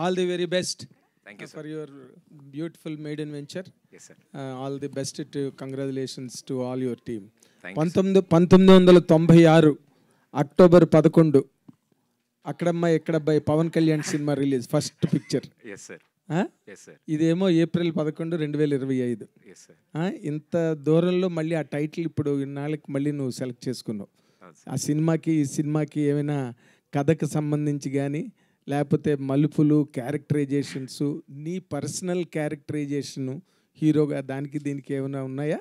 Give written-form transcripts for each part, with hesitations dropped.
All the very best thank you for your beautiful maiden venture. Yes sir. All the best to congratulations to all your team. Thank you. 1996 October 11 Akkadammayi Ekkadabbayi Pavan Kalyan cinema release first picture. Yes sir. Yes sir. ఇదేమో April 11, 2025. Yes sir. ఇంత దూరంలో మళ్ళీ ఆ title ఇప్పుడు ఇన్నాళ్ళకి మళ్ళీ నువ్వు select చేసుకున్నావు. ఆ ఈ సినిమాకి ఏమైనా కథకు సంబంధించి కానీ లేకపోతే మలుపులు, క్యారెక్టరైజేషన్స్, నీ పర్సనల్ క్యారెక్టరైజేషను హీరోగా దానికి దీనికి ఏమైనా ఉన్నాయా?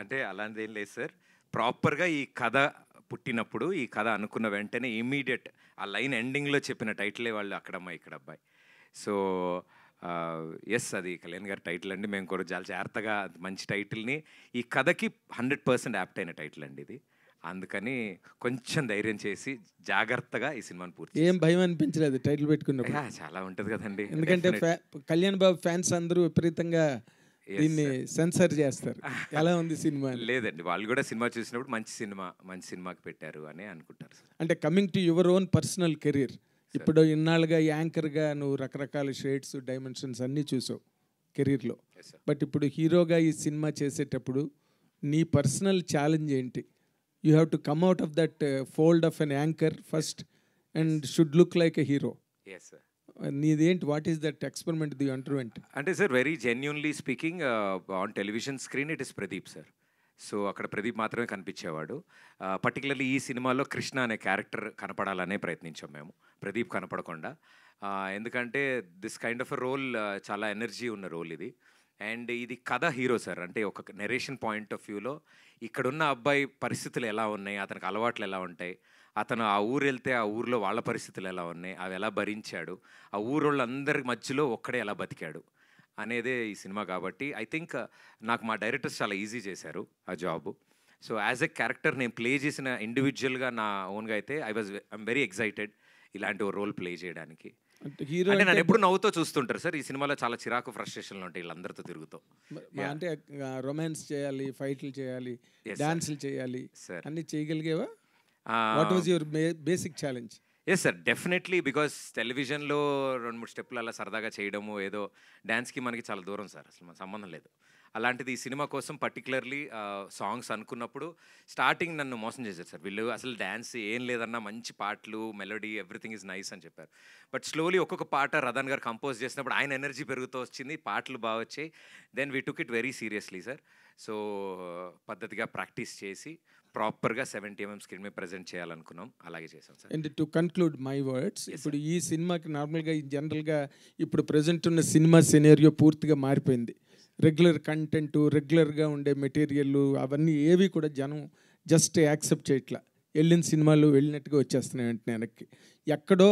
అంటే అలాంటిది ఏం లేదు సార్. ప్రాపర్గా ఈ కథ పుట్టినప్పుడు, ఈ కథ అనుకున్న వెంటనే ఇమ్మీడియట్ ఆ లైన్ ఎండింగ్లో చెప్పిన టైటిలే వాళ్ళు అక్కడమ్మాయి ఇక్కడ అబ్బాయి. సో ఎస్, అది కళ్యాణ్ గారి టైటిల్ అండి. మేము కూడా చాలా జాగ్రత్తగా మంచి టైటిల్ని, ఈ కథకి 100% యాప్ట్ అయిన టైటిల్ అండి ఇది. అందుకని కొంచెం ధైర్యం చేసి జాగ్రత్తగా ఈ సినిమాని పూర్తి. ఏం భయం అనిపించలేదు టైటిల్ పెట్టుకున్నప్పుడు? చాలా ఉంటుంది కదండి, ఎందుకంటే కళ్యాణ్ బాబు ఫ్యాన్స్ అందరూ విపరీతంగా దీన్ని సెన్సర్ చేస్తారు. ఎలా ఉంది సినిమా? లేదండి, వాళ్ళు కూడా సినిమా చూసినప్పుడు మంచి సినిమాకి పెట్టారు అని అనుకుంటారు సార్. అంటే coming to your own personal career, ఇప్పుడు ఇన్నాళ్ళుగా యాంకర్గా నువ్వు రకరకాల షేడ్స్, డైమెన్షన్స్ అన్నీ చూసావు కెరీర్లో. బట్ ఇప్పుడు హీరోగా ఈ సినిమా చేసేటప్పుడు నీ పర్సనల్ ఛాలెంజ్ ఏంటి? You have to come out of that fold of an anchor first and should look like a hero. Yes sir. నీదేంటి, what is that experiment the underwent? అంటే sir, very genuinely speaking, on television screen it is Pradeep sir. So అక్కడ ప్రదీప్ మాత్రమే కనిపించేవాడు. Particularly ఈ సినిమాలో కృష్ణ అనే character కనపడాలనే ప్రయత్నించాం మేము, ప్రదీప్ కనపడకుండా. ఎందుకంటే this kind of a role చాలా ఎనర్జీ ఉన్న రోల్ ఇది. అండ్ ఇది కథ హీరో సార్. అంటే ఒక నెరేషన్ పాయింట్ ఆఫ్ వ్యూలో ఇక్కడున్న అబ్బాయి పరిస్థితులు ఎలా ఉన్నాయి, అతనికి అలవాట్లు ఎలా ఉంటాయి, అతను ఆ ఊరు వెళ్తే ఆ ఊరిలో వాళ్ళ పరిస్థితులు ఎలా ఉన్నాయి, అవి ఎలా భరించాడు, ఆ ఊరోళ్ళందరి మధ్యలో ఒక్కడే ఎలా బతికాడు అనేదే ఈ సినిమా. కాబట్టి ఐ థింక్ నాకు మా డైరెక్టర్స్ చాలా ఈజీ చేశారు ఆ job. So as a character నేను ప్లే చేసిన ఇండివిజువల్గా నా ఓన్గా అయితే ఐఎమ్ వెరీ ఎక్సైటెడ్ ఇలాంటి ఓ రోల్ ప్లే చేయడానికి. అంటే నన్ను ఎప్పుడు నవ్వుతో చూస్తుంటారు సార్. ఈ సినిమాలో చాలా చిరాకు, ఫ్రస్ట్రేషన్లు ఉంటాయి వీళ్ళందరితో తిరుగుతూ. అంటే రొమాన్స్ చేయాలి, ఫైట్లు చేయాలి, డాన్సులు చేయాలి, అన్ని చేయగలిగేవా? What was your basic challenge? Yes sir, definitely. Because టెలివిజన్లో 2-3 స్టెప్పులు అలా సరదాగా చేయడము, ఏదో డ్యాన్స్కి మనకి చాలా దూరం సార్, అసలు మన సంబంధం లేదు. అలాంటిది ఈ సినిమా కోసం పర్టికులర్లీ సాంగ్స్ అనుకున్నప్పుడు స్టార్టింగ్ నన్ను మోసం చేశారు సార్. వీళ్ళు అసలు డ్యాన్స్ ఏం లేదన్నా, మంచి పాటలు, మెలోడీ, ఎవ్రీథింగ్ ఈజ్ నైస్ అని చెప్పారు. బట్ స్లోలీ ఒక్కొక్క పాట రదన్ గారు కంపోజ్ చేసినప్పుడు ఆయన ఎనర్జీ పెరుగుతూ వచ్చింది, పాటలు బాగా వచ్చాయి. Then we took it very seriously sir. So పద్ధతిగా ప్రాక్టీస్ చేసి ప్రాపర్గా 70mm స్క్రీన్ మీద ప్రజెంట్ చేయాలనుకున్నాం, అలాగే చేసాం sir. And to conclude my words, ఇప్పుడు ఈ సినిమాకి నార్మల్గా జనరల్గా ఇప్పుడు ప్రజెంట్ ఉన్న సినిమా సినేరియో పూర్తిగా మారిపోయింది. రెగ్యులర్ కంటెంట్, రెగ్యులర్గా ఉండే మెటీరియల్, అవన్నీ ఏవి కూడా జనం జస్ట్ యాక్సెప్ట్ చేయట్లా. వెళ్ళిన సినిమాలు వెళ్ళినట్టుగా వచ్చేస్తున్నాయి వెంటనే వెనక్కి. ఎక్కడో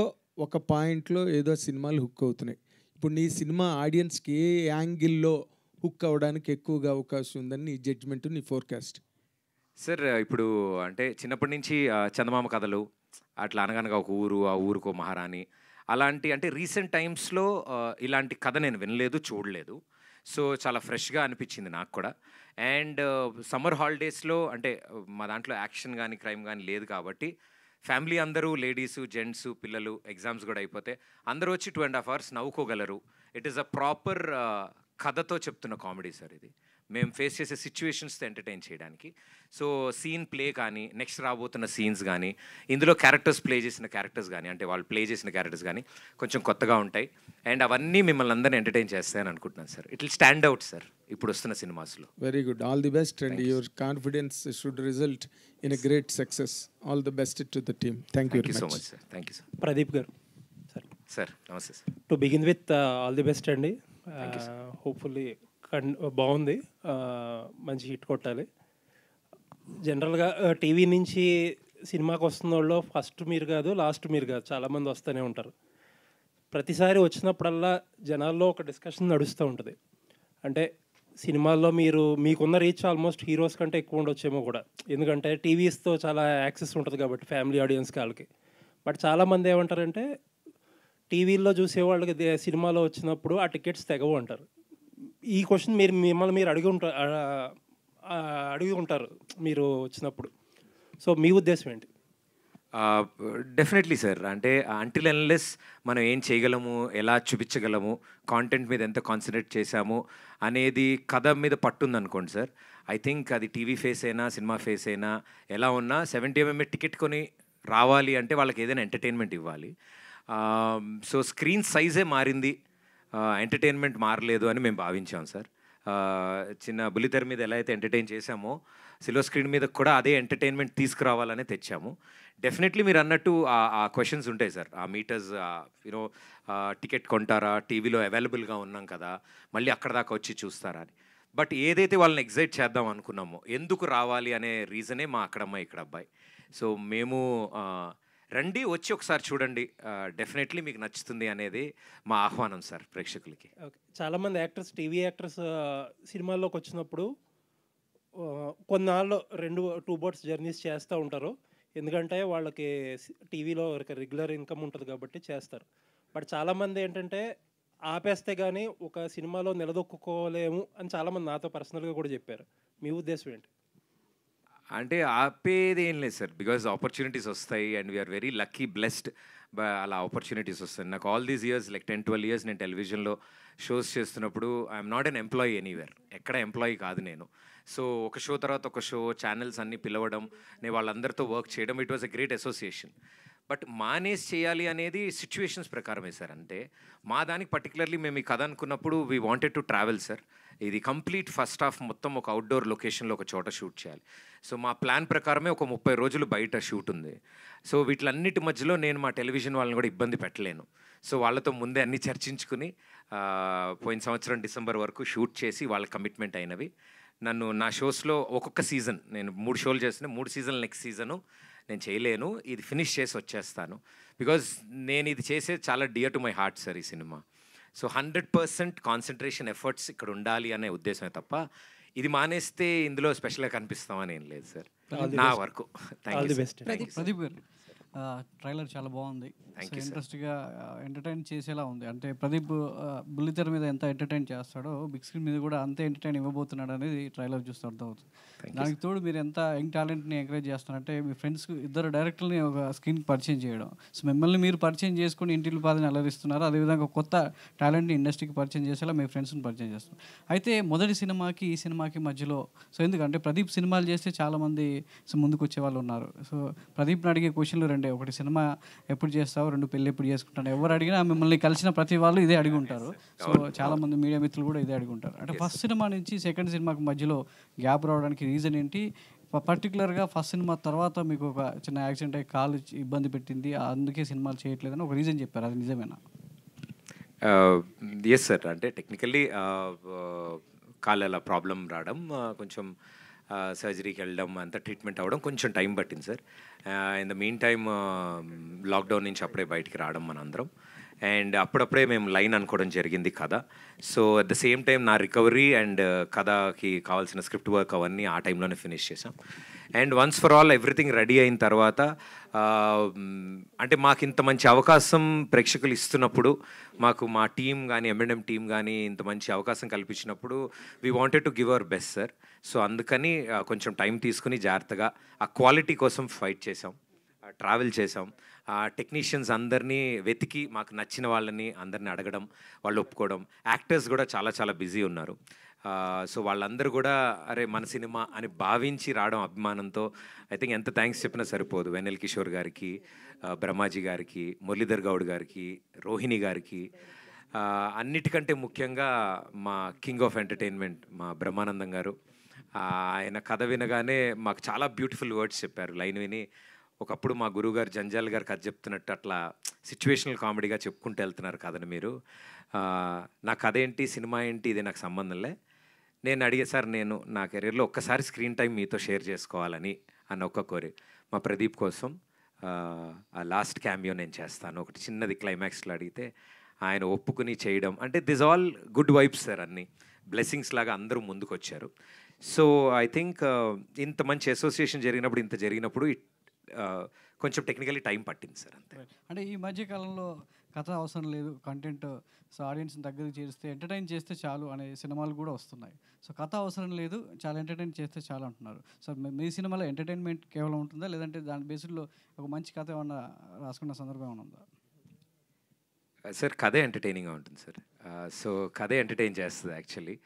ఒక పాయింట్లో ఏదో సినిమాలు హుక్ అవుతున్నాయి. ఇప్పుడు నీ సినిమా ఆడియన్స్కి ఏ యాంగిల్లో హుక్ అవ్వడానికి ఎక్కువగా అవకాశం ఉందని నీ జడ్జ్మెంట్, నీ ఫోర్కాస్ట్? సార్ ఇప్పుడు అంటే చిన్నప్పటి నుంచి చందమామ కథలు, అట్లా అనగనగా ఒక ఊరు, ఆ ఊరుకో మహారాణి, అలాంటి అంటే రీసెంట్ టైమ్స్లో ఇలాంటి కథ నేను వినలేదు, చూడలేదు. సో చాలా ఫ్రెష్గా అనిపించింది నాకు కూడా. అండ్ సమ్మర్ హాలిడేస్లో అంటే మా దాంట్లో యాక్షన్ కానీ క్రైమ్ కానీ లేదు కాబట్టి ఫ్యామిలీ అందరూ, లేడీసు, జెంట్స్, పిల్లలు, ఎగ్జామ్స్ కూడా అయిపోతే అందరూ వచ్చి 2.5 hours నవ్వుకోగలరు. ఇట్ ఈస్ అ ప్రాపర్ కథతో చెప్తున్న కామెడీ సార్ ఇది. మేము ఫేస్ చేసే సిచ్యువేషన్స్తో ఎంటర్టైన్ చేయడానికి. సో సీన్ ప్లే కానీ, నెక్స్ట్ రాబోతున్న సీన్స్ కానీ, ఇందులో క్యారెక్టర్స్ ప్లే చేసిన క్యారెక్టర్స్ కానీ, అంటే వాళ్ళు ప్లే చేసిన క్యారెక్టర్స్ కానీ కొంచెం కొత్తగా ఉంటాయి. అండ్ అవన్నీ మిమ్మల్ని అందరినీ ఎంటర్టైన్ చేస్తాయని అనుకుంటున్నాను sir. It will stand out sir ఇప్పుడు వస్తున్న సినిమాస్లో. Very good, all the best. And your confidence should result in a great success. All the best to the team. Thank you so much sir. Thank you sir. Pradeep గారు sir నమస్తే sir. To begin with all the best అండి. Hopefully బాగుంది, మంచి hit కొట్టాలి. జనరల్గా TV నుంచి సినిమాకి వస్తున్న వాళ్ళు ఫస్ట్ మీరు కాదు, లాస్ట్ మీరు కాదు, చాలామంది వస్తూనే ఉంటారు. ప్రతిసారి వచ్చినప్పుడల్లా జనాల్లో ఒక డిస్కషన్ నడుస్తూ ఉంటుంది. అంటే సినిమాల్లో మీకున్న రీచ్ ఆల్మోస్ట్ హీరోస్ కంటే ఎక్కువ ఉండొచ్చేమో కూడా, ఎందుకంటే టీవీస్తో చాలా యాక్సెస్ ఉంటుంది కాబట్టి ఫ్యామిలీ ఆడియన్స్కి వాళ్ళకి. బట్ చాలామంది ఏమంటారంటే టీవీల్లో చూసేవాళ్ళకి సినిమాలో వచ్చినప్పుడు ఆ టికెట్స్ తెగవు అంటారు. ఈ క్వశ్చన్ మిమ్మల్ని మీరు అడిగి ఉంటారు మీరు వచ్చినప్పుడు. సో మీ ఉద్దేశం ఏంటి? Definitely sir. అంటే అంటిల్ అన్లెస్ మనం ఏం చేయగలము, ఎలా చూపించగలము, కాంటెంట్ మీద ఎంత కాన్సన్ట్రేట్ చేశాము అనేది కథ మీద పట్టుందనుకోండి సార్, ఐ థింక్ అది టీవీ ఫేస్ అయినా సినిమా ఫేస్ అయినా ఎలా ఉన్నా 70mm టికెట్ కొని రావాలి అంటే వాళ్ళకి ఏదైనా ఎంటర్టైన్మెంట్ ఇవ్వాలి. సో స్క్రీన్ సైజే మారింది, ఎంటర్టైన్మెంట్ మారలేదు అని మేము భావించాం సార్. చిన్న బుల్లితెర మీద ఎలా అయితే ఎంటర్టైన్ చేశామో సిల్వర్ స్క్రీన్ మీద కూడా అదే ఎంటర్టైన్మెంట్ తీసుకురావాలని తెచ్చాము. డెఫినెట్లీ మీరు అన్నట్టు ఆ క్వశ్చన్స్ ఉంటాయి సార్. ఆ మీటర్స్ యూనో టికెట్ కొంటారా, టీవీలో అవైలబుల్గా ఉన్నాం కదా, మళ్ళీ అక్కడ దాకా వచ్చి చూస్తారా అని. బట్ ఏదైతే వాళ్ళని ఎగ్జైట్ చేద్దాం అనుకున్నామో, ఎందుకు రావాలి అనే రీజనే మా అక్కడమ్మాయి ఇక్కడ అబ్బాయి. సో మేము రండి, వచ్చి ఒకసారి చూడండి, డెఫినెట్లీ మీకు నచ్చుతుంది అనేది మా ఆహ్వానం సార్ ప్రేక్షకులకి. ఓకే, చాలామంది యాక్టర్స్, టీవీ యాక్టర్స్ సినిమాల్లోకి వచ్చినప్పుడు కొన్నాళ్ళు 2 బోట్స్ జర్నీస్ చేస్తూ ఉంటారు. ఎందుకంటే వాళ్ళకి టీవీలో రెగ్యులర్ ఇన్కమ్ ఉంటుంది కాబట్టి చేస్తారు. బట్ చాలామంది ఏంటంటే ఆపేస్తే కానీ ఒక సినిమాలో నిలదొక్కుకోలేము అని చాలామంది నాతో పర్సనల్గా కూడా చెప్పారు. మీ ఉద్దేశం ఏంటి? అంటే ఆపేది ఏం లేదు సార్, బికాజ్ ఆపర్చునిటీస్ వస్తాయి and we're very lucky blessed. అలా ఆపర్చునిటీస్ వస్తాయి. నాకు all these years like 10-12 years నేను టెలివిజన్లో షోస్ చేస్తున్నప్పుడు I'm not an employee anywhere, ఎక్కడ ఎంప్లాయీ కాదు నేను. సో ఒక షో తర్వాత ఒక షో, ఛానల్స్ అన్నీ పిలవడం, నేను వాళ్ళందరితో వర్క్ చేయడం, it was a great association. But manage చేయాలి అనేది సిచ్యువేషన్స్ ప్రకారమే సార్. అంటే మా దానికి పర్టికులర్లీ మేము ఈ కథ అనుకున్నప్పుడు we wanted to travel sir. ఇది కంప్లీట్ ఫస్ట్ హాఫ్ మొత్తం ఒక అవుట్డోర్ లొకేషన్లో ఒక చోట షూట్ చేయాలి. సో మా ప్లాన్ ప్రకారమే ఒక 30 రోజులు బయట షూట్ ఉంది. సో వీటిలన్నిటి మధ్యలో నేను మా టెలివిజన్ వాళ్ళని కూడా ఇబ్బంది పెట్టలేను. సో వాళ్ళతో ముందే అన్నీ చర్చించుకుని పోయిన సంవత్సరం డిసెంబర్ వరకు షూట్ చేసి వాళ్ళ కమిట్మెంట్ అయినవి. నన్ను నా షోస్లో ఒక్కొక్క సీజన్, నేను 3 షోలు చేసిన 3 సీజన్లు నెక్స్ట్ సీజను నేను చేయలేను, ఇది ఫినిష్ చేసి వచ్చేస్తాను. బికాజ్ నేను ఇది చేసే చాలా dear to my heart sir ఈ సినిమా. సో 100% కాన్సన్ట్రేషన్ ఎఫర్ట్స్ ఇక్కడ ఉండాలి అనే ఉద్దేశమే తప్ప ఇది మానేస్తే ఇందులో స్పెషల్గా కనిపిస్తామని ఏం లేదు సార్. నా వరకు. Thank you. ప్రదీప్ గారు, ట్రైలర్ చాలా బాగుంది, ఇంట్రెస్ట్గా ఎంటర్టైన్ చేసేలా ఉంది. అంటే ప్రదీప్ బుల్లితెర మీద ఎంత ఎంటర్టైన్ చేస్తాడో బిగ్ స్క్రీన్ మీద కూడా అంతే ఎంటర్టైన్ ఇవ్వబోతున్నాడు అనేది ట్రైలర్ చూస్తే అర్థమవుతుంది. దానికి తోడు మీరు ఎంత యంగ్ టాలెంట్ని ఎంకరేజ్ చేస్తున్నారంటే మీ ఫ్రెండ్స్ 2 డైరెక్టర్ని ఒక స్క్రీన్కి పరిచయం చేయడం, సో మిమ్మల్ని మీరు పరిచయం చేసుకుని ఇంటికి పాదని అలరిస్తున్నారు. అదేవిధంగా కొత్త టాలెంట్ని ఇండస్ట్రీకి పరిచయం చేసేలా మీ ఫ్రెండ్స్ని పరిచయం చేస్తున్నారు. అయితే మొదటి సినిమాకి ఈ సినిమాకి మధ్యలో సో ఎందుకంటే ప్రదీప్ సినిమాలు చేస్తే చాలామంది ముందుకు వచ్చే వాళ్ళు ఉన్నారు. సో ప్రదీప్ని అడిగే క్వశ్చన్లు 2. ఒకటి, సినిమా ఎప్పుడు చేస్తావు, 2 పెళ్ళి ఎప్పుడు చేసుకుంటాను. ఎవరు అడిగినా మిమ్మల్ని కలిసిన ప్రతి వాళ్ళు ఇదే అడిగి ఉంటారు. సో చాలామంది మీడియా మిత్రులు కూడా ఇదే అడిగి ఉంటారు. అంటే ఫస్ట్ సినిమా నుంచి సెకండ్ సినిమాకి మధ్యలో గ్యాప్ రావడానికి రీజన్ ఏంటి? పర్టికులర్గా ఫస్ట్ సినిమా తర్వాత మీకు ఒక చిన్న యాక్సిడెంట్ అయ్యి కాలు ఇబ్బంది పెట్టింది, అందుకే సినిమాలు చేయట్లేదని ఒక రీజన్ చెప్పారు, అది నిజమేనా? Yes sir. అంటే టెక్నికల్లీ కాలు అలా ప్రాబ్లం రావడం, కొంచెం సర్జరీకి వెళ్ళడం, అంతా ట్రీట్మెంట్ అవ్వడం కొంచెం టైం పట్టింది sir. In the mean time lockdown నుంచి అప్పుడే బయటికి రావడం మనందరం, అండ్ అప్పుడప్పుడే మేము లైన్ అనుకోవడం జరిగింది కథ. So at the same time నా రికవరీ అండ్ కథకి కావాల్సిన స్క్రిప్ట్ వర్క్ అవన్నీ ఆ టైంలోనే ఫినిష్ చేసాం. And once for all everything ready అయిన తర్వాత అంటే మాకు ఇంత మంచి అవకాశం ప్రేక్షకులు ఇస్తున్నప్పుడు, మాకు మా టీం కానీ M&M టీం కానీ ఇంత మంచి అవకాశం కల్పించినప్పుడు we wanted to give our best sir. So అందుకని కొంచెం టైం తీసుకుని జాగ్రత్తగా ఆ క్వాలిటీ కోసం ఫైట్ చేసాం, ట్రావెల్ చేసాం. టెక్నీషియన్స్ అందరినీ వెతికి మాకు నచ్చిన వాళ్ళని అందరినీ అడగడం, వాళ్ళు ఒప్పుకోవడం. యాక్టర్స్ కూడా చాలా చాలా బిజీ ఉన్నారు. సో వాళ్ళందరూ కూడా అరే మన సినిమా అని భావించి రావడం అభిమానంతో. ఐ థింక్ ఎంత థ్యాంక్స్ చెప్పినా సరిపోదు. వెన్నెల కిషోర్ గారికి, బ్రహ్మాజీ గారికి, మురళీధర్ గౌడ్ గారికి, రోహిణి గారికి, అన్నిటికంటే ముఖ్యంగా మా కింగ్ ఆఫ్ ఎంటర్టైన్మెంట్ మా బ్రహ్మానందం గారు. ఆయన కథ వినగానే మాకు చాలా బ్యూటిఫుల్ వర్డ్స్ చెప్పారు. లైన్ విని ఒకప్పుడు మా గురువుగారు జంజాల్ గారు కథ చెప్తున్నట్టు అట్లా సిచ్యువేషనల్ కామెడీగా చెప్పుకుంటూ వెళ్తున్నారు కథని మీరు. నా కథ ఏంటి, సినిమా ఏంటి, ఇది నాకు సంబంధంలే. నేను అడిగే సార్, నేను నా కెరీర్లో ఒక్కసారి స్క్రీన్ టైం మీతో షేర్ చేసుకోవాలని అన్న ఒక్క కోరి. మా ప్రదీప్ కోసం ఆ లాస్ట్ క్యామియో నేను చేస్తాను, ఒకటి చిన్నది క్లైమాక్స్లో అడిగితే ఆయన ఒప్పుకుని చేయడం. అంటే this all good vibes sir, అన్నీ బ్లెస్సింగ్స్ లాగా అందరూ ముందుకు వచ్చారు. సో ఐ థింక్ ఇంత మంచి అసోసియేషన్ జరిగినప్పుడు, ఇంత జరిగినప్పుడు కొంచెం టెక్నికలీ టైం పట్టింది సార్ అంతే. అంటే ఈ మధ్య కాలంలో కథ అవసరం లేదు, కంటెంట్ సో ఆడియన్స్ని దగ్గరికి చేస్తే ఎంటర్టైన్ చేస్తే చాలు అనే సినిమాలు కూడా వస్తున్నాయి. సో కథ అవసరం లేదు, చాలా ఎంటర్టైన్ చేస్తే చాలు అంటున్నారు. సో మీ సినిమాలో ఎంటర్టైన్మెంట్ కేవలం ఉంటుందా, లేదంటే దాని బేస్డ్లో ఒక మంచి కథ ఏమన్నా రాసుకున్న సందర్భం ఏమైనా ఉందా? సార్ కథే ఎంటర్టైనింగ్గా ఉంటుంది సార్. సో కథే ఎంటర్టైన్ చేస్తుంది యాక్చువల్లీ.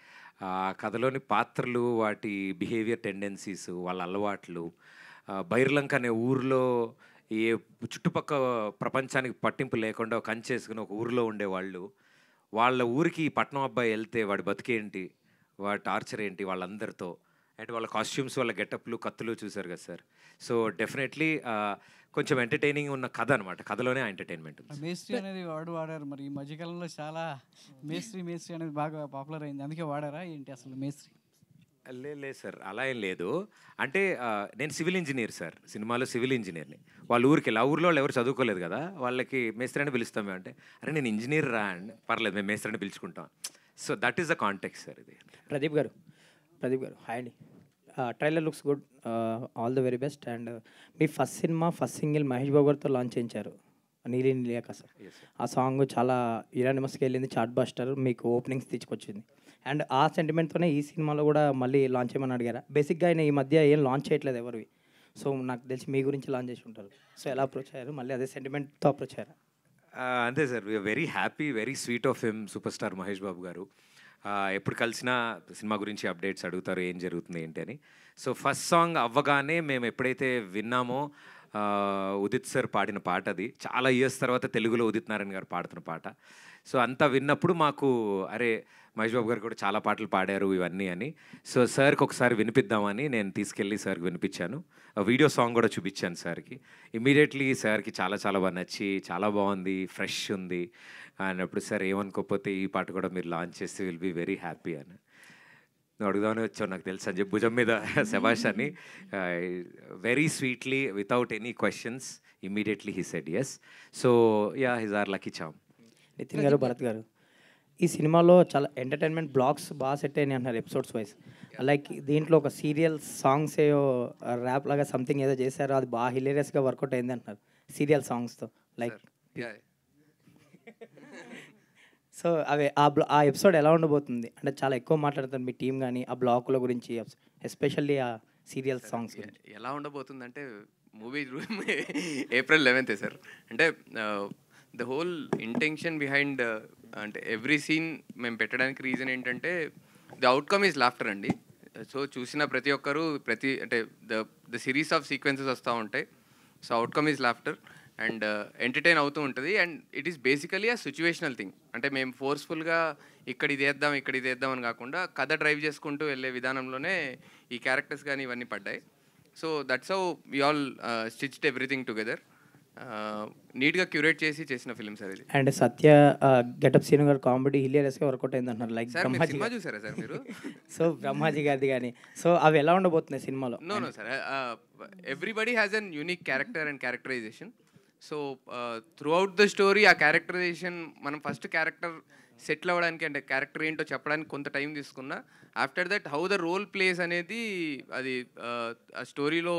కథలోని పాత్రలు, వాటి బిహేవియర్ టెండెన్సీస్, వాళ్ళ అలవాట్లు, బైర్లంక అనే ఊరిలో ఏ చుట్టుపక్క ప్రపంచానికి పట్టింపు లేకుండా ఒక కంచేసుకుని ఒక ఊరిలో ఉండేవాళ్ళు, వాళ్ళ ఊరికి ఈ పట్నం అబ్బాయి వెళ్తే వాడి బతికేంటి, వాడి టార్చర్ ఏంటి వాళ్ళందరితో, అంటే వాళ్ళ కాస్ట్యూమ్స్, వాళ్ళ గెటప్లు, కత్తులు చూసారు కదా సార్. సో డెఫినెట్లీ కొంచెం ఎంటర్టైనింగ్ ఉన్న కథ అనమాట. కథలోనే ఎంటర్టైన్మెంట్. మేస్త్రీ అనేది వాడారు మరి ఈ మధ్యకాలంలో చాలా మేస్త్రీ అనేది బాగా పాపులర్ అయింది, అందుకే వాడారా ఏంటి అసలు మేస్త్రీ? లేదు సార్, అలా ఏం లేదు. అంటే నేను సివిల్ ఇంజనీర్ సార్, సినిమాలో సివిల్ ఇంజనీర్ని. వాళ్ళ ఊరికి వెళ్ళి, ఆ ఊరిలో వాళ్ళు ఎవరు చదువుకోలేదు కదా, వాళ్ళకి మేస్త్రి అని పిలుస్తాం మేము. అంటే అరే నేను ఇంజనీర్ రా అండి, పర్లేదు మేము మేస్త్రి అని పిలుచుకుంటాం. So that is the context sir ఇది. ప్రదీప్ గారు హాయ్ అండి. Trailer looks good, all the very best. And మీ first cinema, first single Mahesh Babu గారితో లాంచ్ చేయించారు, నీలి నీలియాక సార్. ఆ సాంగ్ చాలా యునానిమస్గా వెళ్ళింది, చార్ట్ బస్టర్, మీకు ఓపెనింగ్స్ తీసుకొచ్చింది. అండ్ ఆ సెంటిమెంట్తోనే ఈ సినిమాలో కూడా మళ్ళీ లాంచ్ చేయమని అడిగారా? బేసిక్గా ఆయన ఈ మధ్య ఏం లాంచ్ చేయట్లేదు ఎవరివి, సో నాకు తెలిసి మీ గురించి లాంచ్ చేసి ఉంటారు. సో ఎలా అప్రోచ్ అయ్యారు, మళ్ళీ అదే సెంటిమెంట్తో అప్రోచ్ అయ్యారా? అంతే sir, we are very happy, very sweet of him, super star Mahesh Babu గారు. ఎప్పుడు కలిసినా సినిమా గురించి అప్డేట్స్ అడుగుతారు, ఏం జరుగుతుంది ఏంటి అని. సో ఫస్ట్ సాంగ్ అవ్వగానే మేము ఎప్పుడైతే విన్నామో, ఉదిత్ సార్ పాడిన పాట, అది చాలా ఇయర్స్ తర్వాత తెలుగులో ఉదిత్ నారాయణ గారు పాడుతున్న పాట. సో అంతా విన్నప్పుడు మాకు అరే మహేష్ బాబు గారు కూడా చాలా పాటలు పాడారు ఇవన్నీ అని. సో సార్కి ఒకసారి వినిపిద్దామని నేను తీసుకెళ్ళి సార్కి వినిపించాను, వీడియో సాంగ్ కూడా చూపించాను సార్కి. ఇమీడియట్లీ సార్కి చాలా చాలా బాగా నచ్చి, చాలా బాగుంది, ఫ్రెష్ ఉంది అన్నప్పుడు, సార్ ఏమనుకోకపోతే ఈ పాట కూడా మీరు లాంచ్ చేస్తే విల్ బీ వెరీ హ్యాపీ అని. నువ్వు అడుగుదామని వచ్చావు నాకు తెలుసు అని చెప్పి భుజం మీద శభాష్ అని, very sweetly without any questions immediately he said yes. So ya, his our lucky charm. Nitin garu, Bharat గారు, ఈ సినిమాలో చాలా ఎంటర్టైన్మెంట్ బ్లాగ్స్ బాగా సెట్ అయినాయి అంటున్నారు ఎపిసోడ్స్ వైజ్. లైక్ దీంట్లో ఒక సీరియల్ సాంగ్స్ ఏదో ర్యాప్ లాగా సంథింగ్ ఏదో చేశారో, అది బాగా హిలేరియస్గా వర్కౌట్ అయింది అంటున్నారు సీరియల్ సాంగ్స్తో. లైక్ సో అవి ఆ ఎపిసోడ్ ఎలా ఉండబోతుంది అంటే చాలా ఎక్కువ మాట్లాడుతారు మీ టీం కానీ ఆ బ్లాకుల గురించి, ఎస్పెషల్లీ ఆ సీరియల్ సాంగ్స్ ఎలా ఉండబోతుంది అంటే, మూవీ April 11th సార్. అంటే ద హోల్ ఇంటెన్షన్ బిహైండ్, అంటే ఎవ్రీ సీన్ మేము పెట్టడానికి రీజన్ ఏంటంటే ద అవుట్కమ్ ఈజ్ లాఫ్టర్ అండి. సో చూసిన ప్రతి ఒక్కరు అంటే ద సిరీస్ ఆఫ్ సీక్వెన్సెస్ వస్తూ ఉంటాయి. So outcome is laughter and entertain అవుతూ ఉంటుంది. And it is basically a situational thing. అంటే మేము ఫోర్స్ఫుల్గా ఇక్కడ ఇది వేద్దాం అని కాకుండా కథ డ్రైవ్ చేసుకుంటూ వెళ్ళే విధానంలోనే ఈ క్యారెక్టర్స్ కానీ ఇవన్నీ పడ్డాయి. So that's how we all stitched everything together. నీట్గా క్యూరేట్ చేసిన ఫిల్మ్ సార్ ఇది. అండ్ సత్య గెటప్ సీన్ గారు కామెడీ హిలేరియస్గా వర్కౌట్ అయింది అంటున్నారు. లైక్ సినిమా చూసారా సార్ మీరు? సో బ్రహ్మాజీ గారిది కానీ, సో అవి ఎలా ఉండబోతున్నాయి సినిమాలో? No sir, everybody has an unique character and characterization. So throughout the story ఆ క్యారెక్టరైజేషన్, మనం ఫస్ట్ క్యారెక్టర్ సెటిల్ అవ్వడానికి, అంటే క్యారెక్టర్ ఏంటో చెప్పడానికి కొంత టైం తీసుకున్నా, after that how the role plays అనేది అది ఆ స్టోరీలో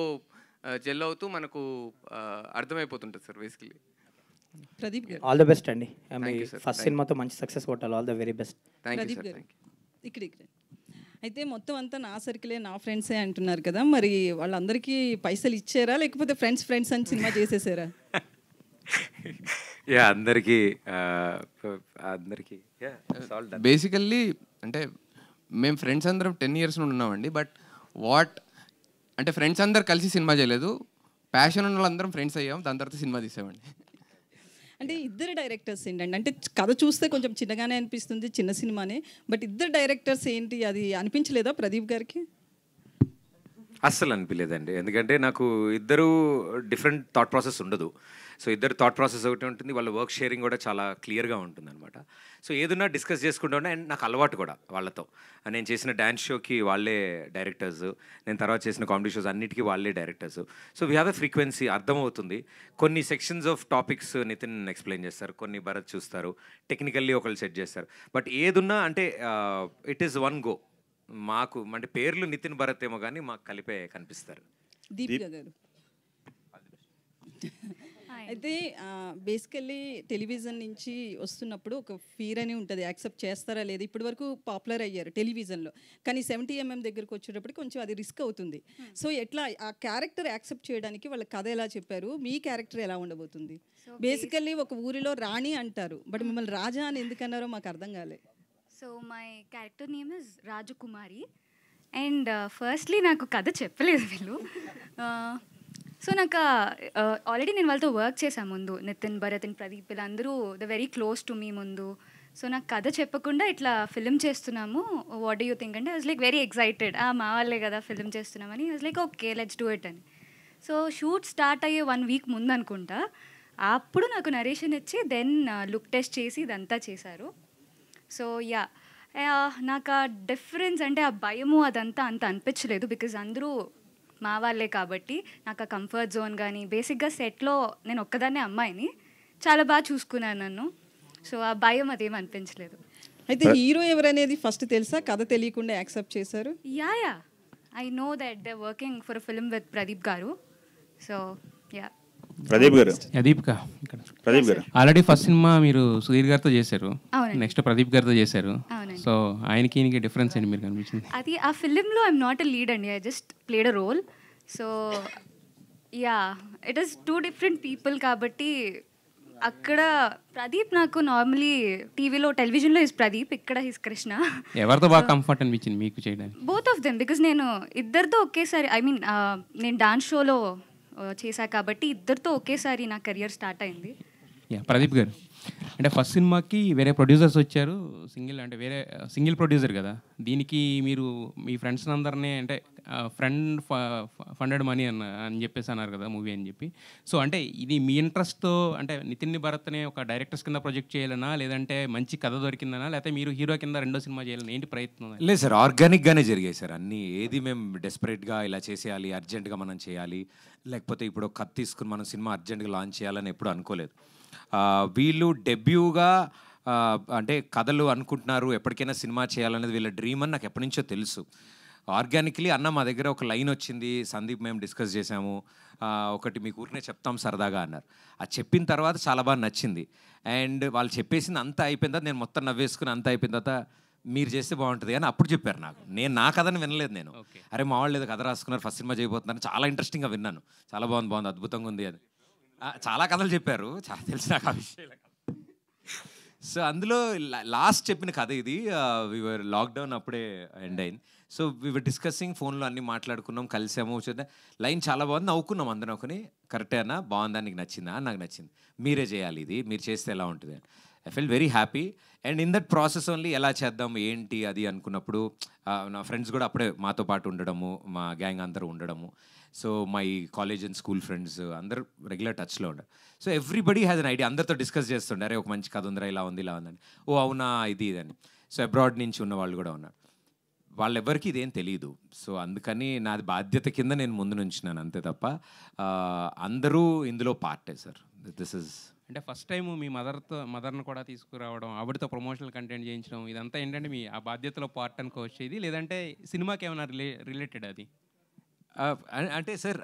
జెల్ అవుతూ మనకు అర్థమైపోతుంటుంది సార్ బేసికలీ. ప్రదీప్ గారు, ఆల్ ద బెస్ట్ అండి. ఫస్ట్ సినిమాతో మంచి సక్సెస్ కొట్టాలి. All the very best. Pradeep గారు ఇక్కడ అయితే మొత్తం అంతా నా సర్కిలే, నా ఫ్రెండ్సే అంటున్నారు కదా, మరి వాళ్ళందరికీ పైసలు ఇచ్చారా లేకపోతే ఫ్రెండ్స్ అని సినిమా చేసేసారా? యా, అందరికీ బేసికల్లీ అంటే మేము ఫ్రెండ్స్ అందరం 10 years నుండి ఉన్నామండి. బట్ అంటే ఫ్రెండ్స్ అందరు కలిసి సినిమా చేయలేదు, ప్యాషన్ ఉన్న వాళ్ళందరం ఫ్రెండ్స్ అయ్యాం, దాని తర్వాత సినిమా తీసామండి. అంటే ఇద్దరు డైరెక్టర్స్ ఏంటండి, అంటే కథ చూస్తే కొంచెం చిన్నగానే అనిపిస్తుంది, చిన్న సినిమానే, బట్ ఇద్దరు డైరెక్టర్స్ ఏంటి, అది అనిపించలేదా ప్రదీప్ గారికి? అస్సలు అనిపించలేదండి, ఎందుకంటే నాకు ఇద్దరు డిఫరెంట్ థాట్ ప్రాసెస్ ఉండదు. సో ఇద్దరు థాట్ ప్రాసెస్ ఒకటి ఉంటుంది, వాళ్ళ వర్క్ షేరింగ్ కూడా చాలా క్లియర్గా ఉంటుంది అనమాట. సో ఏదన్నా డిస్కస్ చేసుకుంటూ అండ్ నాకు అలవాటు కూడా వాళ్ళతో. నేను చేసిన డ్యాన్స్ షోకి వాళ్ళే డైరెక్టర్స్, నేను తర్వాత చేసిన కామెడీ షోస్ అన్నిటికీ వాళ్ళే directors. So we have a frequency, అర్థమవుతుంది. కొన్ని sections of topics Nitin explain చేస్తారు, కొన్ని భరత్ చూస్తారు, టెక్నికల్లీ ఒకళ్ళు సెట్ చేస్తారు. బట్ ఏదున్నా అంటే ఇట్ ఈస్ వన్ గో. మాకు అంటే పేర్లు నితిన్ భరత్ ఏమో కానీ మాకు కలిపే కనిపిస్తారు. దీపిక గారు అయితే బేసికల్లీ టెలివిజన్ నుంచి వస్తున్నప్పుడు ఒక ఫీర్ అని ఉంటుంది, యాక్సెప్ట్ చేస్తారా లేదా. ఇప్పటి వరకు పాపులర్ అయ్యారు టెలివిజన్లో, కానీ 70mm దగ్గరకు వచ్చేటప్పుడు కొంచెం అది రిస్క్ అవుతుంది. సో ఎట్లా ఆ క్యారెక్టర్ యాక్సెప్ట్ చేయడానికి వాళ్ళ కథ ఎలా చెప్పారు, మీ క్యారెక్టర్ ఎలా ఉండబోతుంది? బేసికల్లీ ఒక ఊరిలో రాణి అంటారు, బట్ మిమ్మల్ని రాజా అని ఎందుకన్నారో మాకు అర్థం కాలే. So my character name is Rajakumari. And firstly నాకు కథ చెప్పలేదు వీళ్ళు. సో నాకు ఆల్రెడీ నేను వాళ్ళతో వర్క్ చేశాను ముందు, నితిన్, భరత్ అండ్ ప్రదీప్, వీళ్ళందరూ the very close to me ముందు. సో నాకు కథ చెప్పకుండా ఇట్లా ఫిల్మ్ చేస్తున్నాము, వాట్ డూ యూ థింక్ అంటే I was like very excited. మా వాళ్ళే కదా ఫిల్మ్ చేస్తున్నామని. I was like okay let's do it అని. సో షూట్ స్టార్ట్ అయ్యే 1 వీక్ ముందు అనుకుంటా, అప్పుడు నాకు నరేషన్ ఇచ్చి దెన్ లుక్ టెస్ట్ చేసి ఇదంతా చేశారు. సో యా, నాకు ఆ డిఫరెన్స్ అంటే ఆ భయము అదంతా అంత అనిపించలేదు, బికాజ్ అందరూ మా వాళ్ళే కాబట్టి. నాకు ఆ కంఫర్ట్ జోన్ కానీ, బేసిక్గా సెట్లో నేను ఒక్కదాన్నే అమ్మాయిని, చాలా బాగా చూసుకున్నాను నన్ను. సో ఆ భయం అదేం అనిపించలేదు. అయితే హీరో ఎవరనేది ఫస్ట్ తెలుసా, కథ తెలియకుండా యాక్సెప్ట్ చేశారు? Yeah I know that they working for film with Pradeep గారు. So yeah. ప్రదీప్ గారు, ప్రదీప్ గారు ఆల్రెడీ ఫస్ట్ సినిమా మీరు సుధీర్ గారితో చేశారు, నెక్స్ట్ ప్రదీప్ గారితో చేశారు. సో ఆయనకి డిఫరెన్స్ ఏంటి మీరు కనిపించింది? అది ఆ ఫిలింలో ఐఎమ్ నాట్ ఎ లీడ్ అండి, I just played a role. So ya, it is 2 different people కాబట్టి అక్కడ ప్రదీప్ నాకు నార్మలీ టీవీలో టెలివిజన్లో హిస్ ప్రదీప్, ఇక్కడ హిస్ కృష్ణ. ఎవరితో బాగా కంఫర్ట్ అనిపించింది మీకు చేయడానికి? బోత్ ఆఫ్ దెమ్, బికాజ్ నేను ఇద్దరితో ఒకేసారి, ఐ మీన్ నేను డాన్స్ షోలో చేశా కాబట్టి ఇద్దరితో ఒకేసారి నా కెరియర్ స్టార్ట్ అయింది. యా, ప్రదీప్ గారు అంటే ఫస్ట్ సినిమాకి వేరే ప్రొడ్యూసర్స్ వచ్చారు, వేరే సింగిల్ ప్రొడ్యూసర్ కదా. దీనికి మీరు మీ ఫ్రెండ్స్ అందరినీ అంటే ఫండెడ్ మనీ అని చెప్పేసి అన్నారు కదా మూవీ అని చెప్పి. సో అంటే ఇది మీ ఇంట్రెస్ట్తో అంటే నితిన్ భరత్ని ఒక డైరెక్టర్స్ కింద ప్రొజెక్ట్ చేయాలనా, లేదంటే మంచి కథ దొరికిందనా, లేకపోతే మీరు హీరో కింద రెండో సినిమా చేయాలని ఏంటి ప్రయత్నం? లేదు సార్, ఆర్గానిక్గానే జరిగాయి సార్ అన్నీ. ఏది మేము డెస్పరేట్గా ఇలా చేసేయాలి, అర్జెంటుగా మనం చేయాలి, లేకపోతే ఇప్పుడు కథ తీసుకుని మనం సినిమా అర్జెంటుగా లాంచ్ చేయాలని ఎప్పుడు అనుకోలేదు. వీళ్ళు డెబ్యూగా అంటే కథలు అనుకుంటున్నారు, ఎప్పటికైనా సినిమా చేయాలనేది వీళ్ళ డ్రీమ్ అని నాకు ఎప్పటి నుంచో తెలుసు. ఆర్గానిక్లీ అన్న మా దగ్గర ఒక లైన్ వచ్చింది, సందీప్ మేము డిస్కస్ చేసాము, ఒకటి మీకు ఊరినే చెప్తాం సరదాగా అన్నారు. అది చెప్పిన తర్వాత చాలా బాగా నచ్చింది. అండ్ వాళ్ళు చెప్పేసింది అంతా అయిపోయిన తర్వాత నేను మొత్తం నవ్వేసుకుని అంతా అయిపోయిన తర్వాత మీరు చేస్తే బాగుంటుంది అని అప్పుడు చెప్పారు నాకు. నా కథని వినలేదు నేను. అరే మా వాళ్ళు ఏదో కథ రాసుకున్నారు, ఫస్ట్ సినిమా చేయబోతున్నారు, చాలా ఇంట్రెస్టింగ్గా విన్నాను, చాలా బాగుంది అద్భుతంగా ఉంది అని. చాలా కథలు చెప్పారు, చాలా తెలిసి నాకు ఆ విషయాలు. సో అందులో లాస్ట్ చెప్పిన కథ ఇది. వీవర్ లాక్డౌన్ అప్పుడే ఎండ్ అయింది. సో వీవర్ డిస్కసింగ్, ఫోన్లో అన్నీ మాట్లాడుకున్నాం, కలిసాము, లైన్ చాలా బాగుంది, నవ్వుకున్నాం అందరం. ఒకని కరెక్టే అన్న, బాగుందా, నీకు నచ్చిందా? నాకు నచ్చింది, మీరే చేయాలి, ఇది మీరు చేస్తే ఎలా ఉంటుంది. I fell very happy. And in that process only ఎలా చేద్దాం ఏంటి అది అనుకున్నప్పుడు నా ఫ్రెండ్స్ కూడా అప్పుడే మాతో పాటు ఉండడము, మా గ్యాంగ్ అందరూ ఉండడము. So my college and school friends అందరూ రెగ్యులర్ టచ్లో ఉండరు. So everybody has an idea, అందరితో డిస్కస్ చేస్తుండే, అరే ఒక మంచి కథ ఉందిరా, ఇలా ఉంది ఇలా ఉందని. ఓ అవునా, ఇది ఇదని. సో అబ్రాడ్ నుంచి ఉన్న వాళ్ళు కూడా ఉన్నారు, వాళ్ళెవ్వరికి ఇదేం తెలియదు. సో అందుకని నాది బాధ్యత కింద నేను ముందు నుంచినాను అంతే తప్ప అందరూ ఇందులో పార్టే సార్. దిస్ ఇస్ అంటే ఫస్ట్ టైం మీ మదర్ని కూడా తీసుకురావడం, ఆవిడతో ప్రమోషనల్ కంటెంట్ చేయించడం, ఇదంతా ఏంటంటే మీ ఆ బాధ్యతలో పార్ట్ అనుకోవచ్చు ఇది, లేదంటే సినిమాకి ఏమైనా రిలేటెడ్ అది? అంటే సార్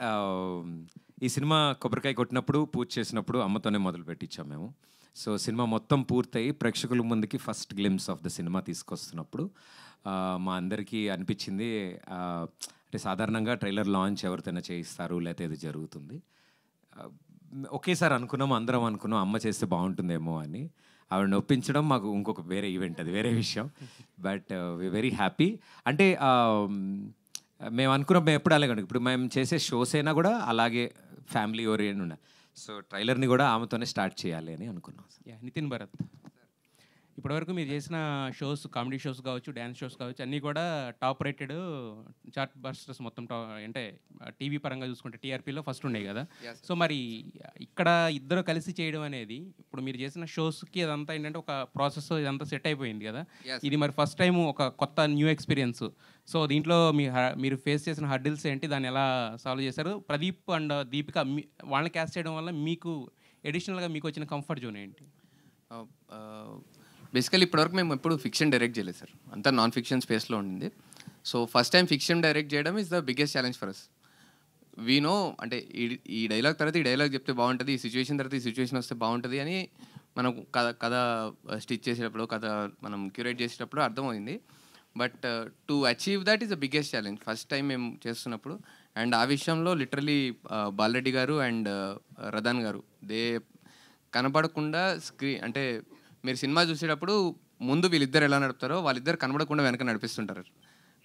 ఈ సినిమా కొబ్బరికాయ కొట్టినప్పుడు, పూజ చేసినప్పుడు అమ్మతోనే మొదలు పెట్టించాం మేము. సో సినిమా మొత్తం పూర్తయి ప్రేక్షకుల ముందుకి first glimpse of the cinema తీసుకొస్తున్నప్పుడు మా అందరికీ అనిపించింది, అంటే సాధారణంగా ట్రైలర్ లాంచ్ ఎవరితోనే చేయిస్తారు, లేకపోతే ఇది జరుగుతుంది. ఒకేసారి అనుకున్నాం, అందరం అనుకున్నాం అమ్మ చేస్తే బాగుంటుందేమో అని. ఆవిడని ఒప్పించడం మాకు ఇంకొక వేరే ఈవెంట్, అది వేరే విషయం. But we very happy. అంటే మేము అనుకున్నాం, మేము ఎప్పుడు అలాగే, ఇప్పుడు మేము చేసే షోస్ అయినా కూడా అలాగే ఫ్యామిలీ ఓరియంటెడ్ ఉండాలి. సో ట్రైలర్ని కూడా ఆమెతోనే స్టార్ట్ చేయాలి అని అనుకున్నాం. నితిన్ భరత్, ఇప్పటివరకు మీరు చేసిన షోస్, కామెడీ షోస్ కావచ్చు, డ్యాన్స్ షోస్ కావచ్చు, అన్నీ కూడా టాప్ రేటెడ్ చార్ట్ బస్టర్స్ మొత్తం అంటే టీవీ పరంగా చూసుకుంటే టీఆర్పీలో ఫస్ట్ ఉన్నాయి కదా. సో మరి ఇక్కడ ఇద్దరు కలిసి చేయడం అనేది, ఇప్పుడు మీరు చేసిన షోస్కి అదంతా ఏంటంటే ఒక ప్రాసెస్ ఇదంతా సెట్ అయిపోయింది కదా. ఇది మరి ఫస్ట్ టైం ఒక కొత్త న్యూ ఎక్స్పీరియన్స్. సో దీంట్లో మీరు ఫేస్ చేసిన హర్డిల్స్ ఏంటి, దాన్ని ఎలా సాల్వ్ చేశారు? ప్రదీప్ అండ్ దీపిక వాళ్ళని క్యాస్ట్ చేయడం వల్ల మీకు అడిషనల్గా మీకు వచ్చిన కంఫర్ట్ జోన్ ఏంటి? బేసికలీ ఇప్పటివరకు మేము ఎప్పుడు ఫిక్షన్ డైరెక్ట్ చేయలేదు సార్, అంతా నాన్ ఫిక్షన్ స్పేస్లో ఉండింది. So first time fiction direct చేయడం is the biggest challenge for us. We know అంటే ఈ డైలాగ్ తర్వాత ఈ డైలాగ్ చెప్తే బాగుంటుంది, ఈ సిచ్యువేషన్ తర్వాత ఈ సిచ్యువేషన్ వస్తే బాగుంటుంది అని మనం కథ స్టిచ్ చేసేటప్పుడు, కథ మనం క్యూరేట్ చేసేటప్పుడు అర్థమైంది. But to achieve that is the biggest challenge first time మేము చేస్తున్నప్పుడు. అండ్ ఆ విషయంలో లిటరలీ బాలరెడ్డి గారు అండ్ రదాన్ గారు కనపడకుండా అంటే మీరు సినిమా చూసేటప్పుడు ముందు వీళ్ళిద్దరు ఎలా నడుపుతారో వాళ్ళిద్దరు కనబడకుండా వెనక నడిపిస్తుంటారు.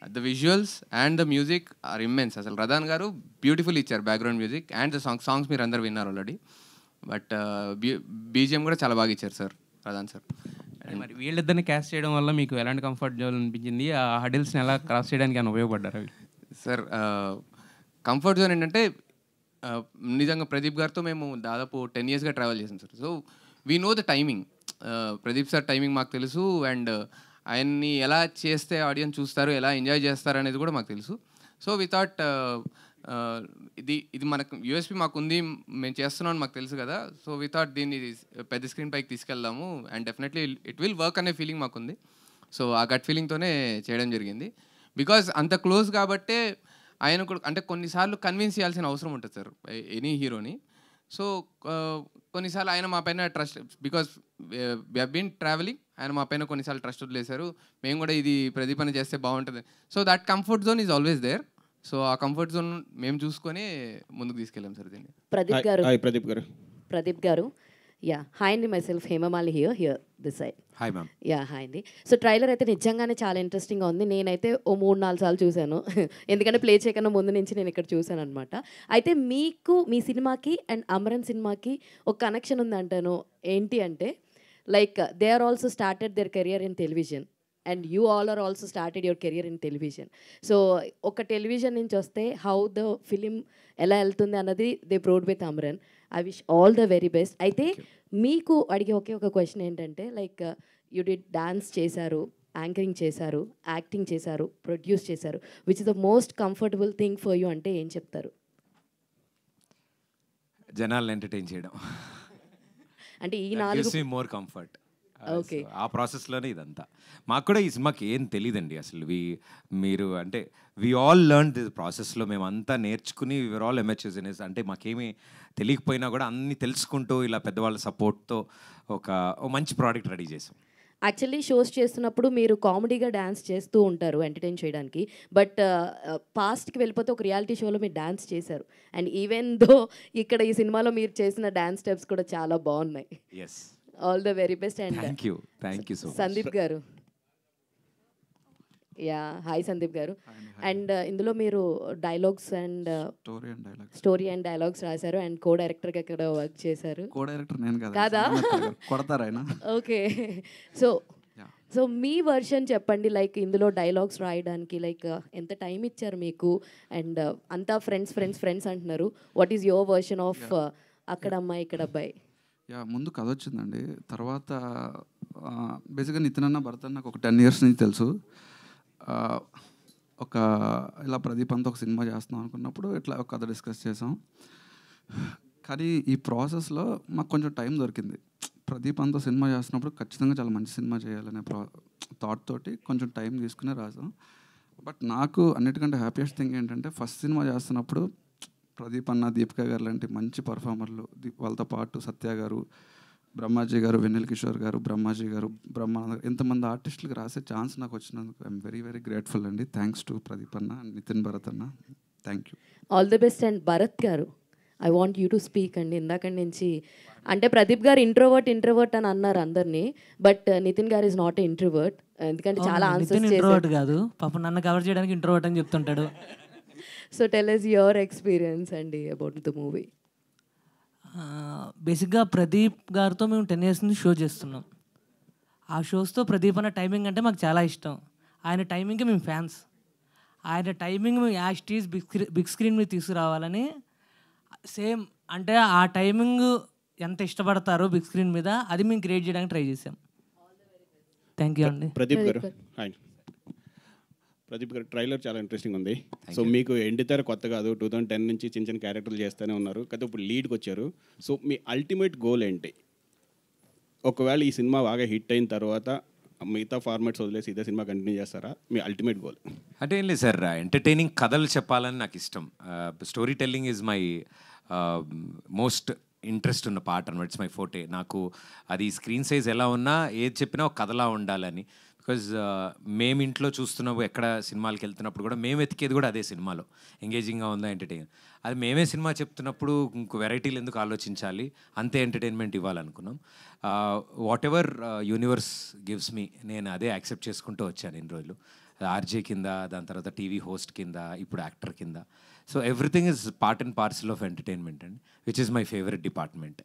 The visuals and the music are immense. అసలు రదాన్ గారు బ్యూటిఫుల్ ఇచ్చారు background music and the songs మీరు అందరు విన్నారు ఆల్రెడీ. బట్ బీజిఎం కూడా చాలా బాగా ఇచ్చారు సార్ రదాన్ సార్. మరి వీళ్ళిద్దరిని క్యాస్ట్ చేయడం వల్ల మీకు ఎలాంటి కంఫర్ట్ జోన్ అనిపించింది? ఆ హడిల్స్ని ఎలా క్రాస్ చేయడానికి అని ఉపయోగపడ్డారు అవి? సార్ కంఫర్ట్ జోన్ ఏంటంటే నిజంగా ప్రదీప్ గారితో మేము దాదాపు 10 yearsగా ట్రావెల్ చేసాం sir. So we know the timing. Pradeep sir timing మాకు తెలుసు. అండ్ ఆయన్ని ఎలా చేస్తే ఆడియన్స్ చూస్తారు, ఎలా ఎంజాయ్ చేస్తారు అనేది కూడా మాకు తెలుసు. సో వి థాట్ ఇది మనకు యూఎస్పీ మాకుంది, మేము చేస్తున్నాం అని మాకు తెలుసు కదా. సో వి థాట్ దీన్ని పెద్ద స్క్రీన్ పైకి తీసుకెళ్దాము and definitely it will work అనే ఫీలింగ్ మాకుంది. సో ఆ గట్ ఫీలింగ్తోనే చేయడం జరిగింది. బికాజ్ అంత క్లోజ్ కాబట్టే ఆయన కూడా అంటే కొన్నిసార్లు కన్విన్స్ చేయాల్సిన అవసరం ఉంటుంది సార్ ఎనీ హీరోని. సో కొన్నిసార్లు ఆయన మా పైన trust, because we have been travelling, ఆయన మా పైన కొన్నిసార్లు ట్రస్ట్ వదిలేశారు. మేము కూడా ఇది ప్రదీప్ అని చేస్తే బాగుంటుంది. So that comfort zone is always there. So ఆ కంఫర్ట్ జోన్ మేము చూసుకొని ముందుకు తీసుకెళ్ళాం సార్ దీన్ని. ప్రదీప్ గారు యా హాయ్ అండి, myself Hemamali here this side. Hi ma'am. Ya hi అండి. సో ట్రైలర్ అయితే నిజంగానే చాలా ఇంట్రెస్టింగ్గా ఉంది. నేనైతే ఓ 3-4 సార్లు చూశాను, ఎందుకంటే ప్లే చేయకన్నా ముందు నుంచి నేను ఇక్కడ చూశాను అనమాట. అయితే మీకు మీ సినిమాకి అండ్ అమరన్ సినిమాకి ఒక కనెక్షన్ ఉందంటాను. ఏంటి అంటే like they are also started their career in television and you all are also started your career in television. So ఒక టెలివిజన్ నుంచి వస్తే హౌ ద ఫిలిం ఎలా వెళ్తుంది అన్నది they proved with Amaran. I wish all the very best. అయితే మీకు అడిగే ఒక క్వశ్చన్ ఏంటంటే లైక్ యూ డిడ్ డాన్స్ చేశారు, యాంకరింగ్ చేశారు, యాక్టింగ్ చేశారు, ప్రొడ్యూస్ చేశారు. Which is the most comfortable thing for you అంటే ఏం చెప్తారు? జనాలను ఎంటర్టైన్ చేయడం అంటే ఈ 4 మోర్ కంఫర్ట్. ఓకే, ఆ ప్రాసెస్లోనే ఇదంతా. మాకు కూడా ఈ సినిమాకి ఏం తెలియదండి అసలు. మీరు అంటే వీ ఆల్ లెర్న్ దిస్ ప్రాసెస్లో మేమంతా నేర్చుకుని వీఆర్ ఆల్ ఎమర్చర్స్ ఇన్. అంటే మాకేమీ తెలియకపోయినా కూడా అన్ని తెలుసుకుంటూ ఇలా పెద్దవాళ్ళ సపోర్ట్తో ఒక మంచి ప్రోడక్ట్ రెడీ చేసాం. యాక్చువల్లీ షోస్ చేస్తున్నప్పుడు మీరు కామెడీగా డ్యాన్స్ చేస్తూ ఉంటారు ఎంటర్టైన్ చేయడానికి. బట్ పాస్ట్కి వెళ్ళిపోతే ఒక రియాలిటీ షోలో మీరు డ్యాన్స్ చేశారు. అండ్ ఈవెన్ దో ఇక్కడ ఈ సినిమాలో మీరు చేసిన డ్యాన్స్ స్టెప్స్ కూడా చాలా బాగున్నాయి. Yes, all the very best. And thank you so much. Sandeep garu, ya hi Sandeep garu. And ఇందులో మీరు dialogues and story and dialogues రాశారు అండ్ కో డైరెక్టర్గా ఇక్కడ వర్క్ చేశారు. కో డైరెక్టర్ నేను కాదా? కొడతారు ఆయన. ఓకే, సో మీ వర్షన్ చెప్పండి. లైక్ ఇందులో డైలాగ్స్ రాయడానికి లైక్ ఎంత టైం ఇచ్చారు మీకు? అండ్ అంతా ఫ్రెండ్స్ అంటున్నారు. What is your version of అక్కడ అమ్మాయి ఇక్కడ అబ్బాయి? ముందు కథ వచ్చిందండి. తర్వాత బేసిక్గా నితిన్ అన్న భరత్ అన్న నాకు ఒక 10 years నుంచి తెలుసు. ఒక ఇలా ప్రదీప్ అంతా ఒక సినిమా చేస్తున్నాం అనుకున్నప్పుడు ఇట్లా ఒక కథ డిస్కస్ చేసాం. కానీ ఈ ప్రాసెస్లో మాకు కొంచెం టైం దొరికింది. ప్రదీప్ అంతా సినిమా చేస్తున్నప్పుడు ఖచ్చితంగా చాలా మంచి సినిమా చేయాలనే థాట్ తోటి కొంచెం టైం తీసుకునే రాసాం. బట్ నాకు అన్నిటికంటే హ్యాపీయెస్ట్ థింగ్ ఏంటంటే ఫస్ట్ సినిమా చేస్తున్నప్పుడు ప్రదీప్ అన్న, దీపిక గారు లాంటి మంచి పర్ఫార్మర్లు, వాళ్ళతో పాటు సత్య గారు, బ్రహ్మాజీ గారు, వెన్నెల కిషోర్ గారు, బ్రహ్మాజీ గారు, బ్రహ్మానంద గారు, ఇంతమంది ఆర్టిస్టులకు రాసే ఛాన్స్ నాకు వచ్చినందుకు ఐఎమ్ వెరీ వెరీ గ్రేట్ఫుల్ అండి. థ్యాంక్స్ టు ప్రదీప్ అన్న, నితిన్, భరత్ అన్న. Thank you. All the best. And Bharat గారు, I want you to speak అండి. ఇందాక నుంచి అంటే ప్రదీప్ గారు ఇంట్రోవర్ట్ అని అన్నారు అందరినీ, బట్ నితిన్ గారు ఇస్ నాట్ ఇంట్రోవర్ట్. ఎందుకంటే చాలా ఆన్సర్స్ ఇంట్రోవర్ట్ కాదు, పాపం నన్ను కవర్ చేయడానికి ఇంట్రోవర్ట్ అని చెప్తుంటాడు. So tell us your experience అండి అబౌట్ ద మూవీ. బేసిక్గా ప్రదీప్ గారితో మేము 10 years నుంచి షో చేస్తున్నాం. ఆ షోస్తో ప్రదీప్ అన్న టైమింగ్ అంటే మాకు చాలా ఇష్టం. ఆయన టైమింగ్కి మేము ఫ్యాన్స్. ఆయన టైమింగ్ మేము యాస్టీస్ బిగ్ స్క్రీన్ మీద తీసుకురావాలని సేమ్ అంటే ఆ టైమింగ్ ఎంత ఇష్టపడతారో బిగ్ స్క్రీన్ మీద అది మేము క్రియేట్ చేయడానికి ట్రై చేసాం. థ్యాంక్ యూ అండి. ప్రదీప్ గారు హాయ్. ప్రదీప్ గారు ట్రైలర్ చాలా ఇంట్రెస్టింగ్ ఉంది. సో మీకు ఎండితెర కొత్త కాదు, 2010 నుంచి చిన్న క్యారెక్టర్లు చేస్తూనే ఉన్నారు కదా, ఇప్పుడు లీడ్కి వచ్చారు. సో మీ అల్టిమేట్ గోల్ ఏంటి? ఒకవేళ ఈ సినిమా బాగా హిట్ అయిన తర్వాత మిగతా ఫార్మాట్స్ వదిలేసి ఇదే సినిమా కంటిన్యూ చేస్తారా? మీ అల్టిమేట్ గోల్? అంటే ఏం లేదు సార్, ఎంటర్టైనింగ్ కథలు చెప్పాలని నాకు ఇష్టం. Story telling is my most interest ఉన్న పార్ట్ అనమాట. It's my ఫోటే. నాకు అది స్క్రీన్ సైజ్ ఎలా ఉన్నా ఏది చెప్పినా ఒక కథలా ఉండాలని. బికాజ్ మేము ఇంట్లో చూస్తున్నప్పుడు ఎక్కడ సినిమాలకు వెళ్తున్నప్పుడు కూడా మేము వెతికేది కూడా అదే సినిమాలో ఎంగేజింగ్గా ఉందా, ఎంటర్టైన్. అది మేమే సినిమా చెప్తున్నప్పుడు ఇంకో వెరైటీలు ఎందుకు ఆలోచించాలి, అంతే ఎంటర్టైన్మెంట్ ఇవ్వాలనుకున్నాం. Whatever universe gives me, నేను అదే యాక్సెప్ట్ చేసుకుంటూ వచ్చాను ఇన్ని రోజులు. ఆర్జే కింద, దాని తర్వాత టీవీ హోస్ట్ కింద, ఇప్పుడు యాక్టర్ కింద. So everything is part and parcel of entertainment అండి, which is my favourite department.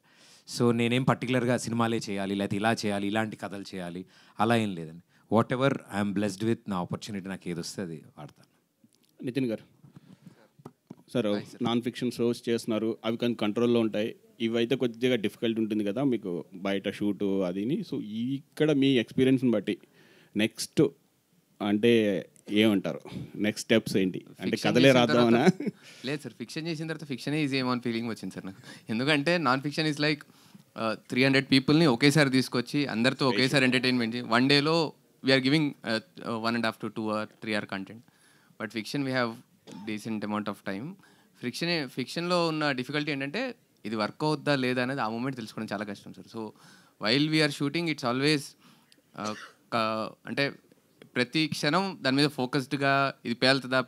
So నేనేం పర్టికులర్గా సినిమాలే చేయాలి, లేకపోతే ఇలా చేయాలి, ఇలాంటి కథలు చేయాలి, అలా ఏం లేదండి. What ever I'm blessed with, నా ఆపర్చునిటీ నాకు ఏది వస్తే అది వాడతాను. నితిన్ గారు సార్, నాన్ ఫిక్షన్ షోస్ చేస్తున్నారు, అవి కానీ కంట్రోల్లో ఉంటాయి. ఇవైతే కొద్దిగా డిఫికల్ట్ ఉంటుంది కదా మీకు బయట షూటు అదిని. సో ఇక్కడ మీ ఎక్స్పీరియన్స్ని బట్టి నెక్స్ట్ అంటే ఏమంటారు, నెక్స్ట్ స్టెప్స్ ఏంటి? అంటే కథలే రాద్దామనా? లేదు సార్, ఫిక్షన్ చేసిన తర్వాత ఫిక్షనే ఈజీ ఏమో అని ఫీలింగ్ వచ్చింది సార్ నాకు. ఎందుకంటే నాన్ ఫిక్షన్ ఈజ్ లైక్ 300 పీపుల్ని ఒకేసారి తీసుకొచ్చి అందరితో ఒకేసారి ఎంటర్టైన్మెంట్ వన్ డేలో we're giving 1.5 to 2 or 3 hour content. But fiction we have decent amount of time. ఫిక్షన్లో ఉన్న డిఫికల్టీ ఏంటంటే ఇది వర్క్ అవుద్దా లేదా అనేది ఆ మూమెంట్ తెలుసుకోవడం చాలా కష్టం sir. So while we're shooting it's always అంటే ప్రతి క్షణం దాని మీద ఫోకస్డ్గా ఇది పేలుతుందా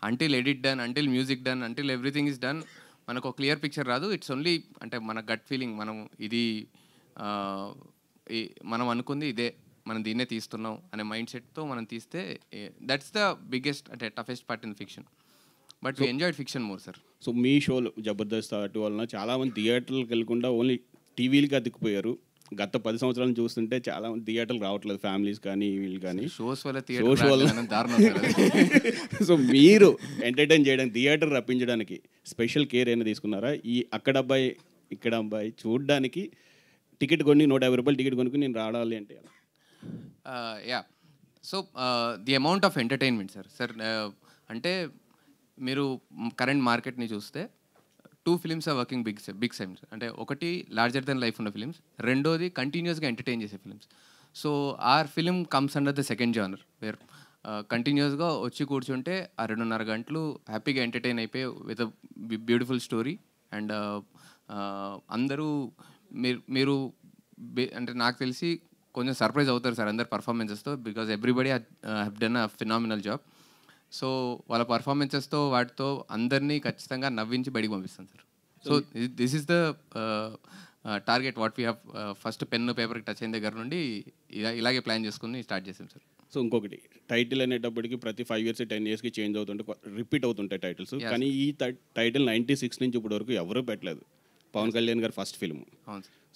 until edit done, until music done, until everything is done మనకు ఒక క్లియర్ పిక్చర్ రాదు. ఇట్స్ ఓన్లీ అంటే మన గట్ ఫీలింగ్, మనం ఇది మనం అనుకుంది ఇదే, మనం దీన్నే తీస్తున్నాం అనే మైండ్ సెట్తో మనం తీస్తే దట్స్ ద బిగ్గెస్ట్ అంటే toughest part in fiction. But we enjoyed fiction more sir. So మీ షోలు జబర్దస్త్ అటు వలన చాలామంది థియేటర్లకు వెళ్ళకుండా ఓన్లీ టీవీలకి అతుక్కుపోయారు. గత 10 సంవత్సరాలు చూస్తుంటే చాలా మంది థియేటర్లు రావట్లేదు, ఫ్యామిలీస్ కానీ వీళ్ళు కానీ. షోస్ వల్ల సో మీరు ఎంటర్టైన్ చేయడానికి, థియేటర్ రప్పించడానికి స్పెషల్ కేర్ అయినా తీసుకున్నారా? ఈ అక్కడ అబ్బాయి ఇక్కడ అబ్బాయి చూడడానికి టికెట్ కొని 150 రూపాయలు టికెట్ కొనుక్కుని నేను రావాలి అంటే ya. So the amount of entertainment sir అంటే మీరు కరెంట్ మార్కెట్ని చూస్తే 2 films are working big times. అంటే ఒకటి లార్జర్ దెన్ లైఫ్ ఉన్న ఫిలిమ్స్, రెండోది కంటిన్యూస్గా ఎంటర్టైన్ చేసే films. So our film comes under the second genre where కంటిన్యూస్గా వచ్చి కూర్చుంటే ఆ 2.5 గంటలు హ్యాపీగా ఎంటర్టైన్ అయిపోయి with a beautiful story. And అందరూ మీరు అంటే నాకు తెలిసి కొంచెం సర్ప్రైజ్ అవుతారు సార్ అందరు పర్ఫార్మెన్సెస్తో, because everybody have done a phenomenal job. So వాళ్ళ పర్ఫార్మెన్సెస్తో వాటితో అందరినీ ఖచ్చితంగా నవ్వించి బయటికి పంపిస్తాను sir. So this is the target what we have. First pen పేపర్కి టచ్ అయిన దగ్గర నుండి ఇలాగే ప్లాన్ చేసుకుని స్టార్ట్ చేసాం సార్. సో ఇంకొకటి, టైటిల్ అనేటప్పటికి ప్రతి 5 years 10 yearsకి చేంజ్ అవుతుంటే రిపీట్ అవుతుంటాయి టైటిల్స్. కానీ ఈ టైటిల్ 96 నుంచి ఇప్పటి వరకు ఎవరూ పెట్టలేదు. పవన్ కళ్యాణ్ గారు ఫస్ట్ ఫిల్మ్.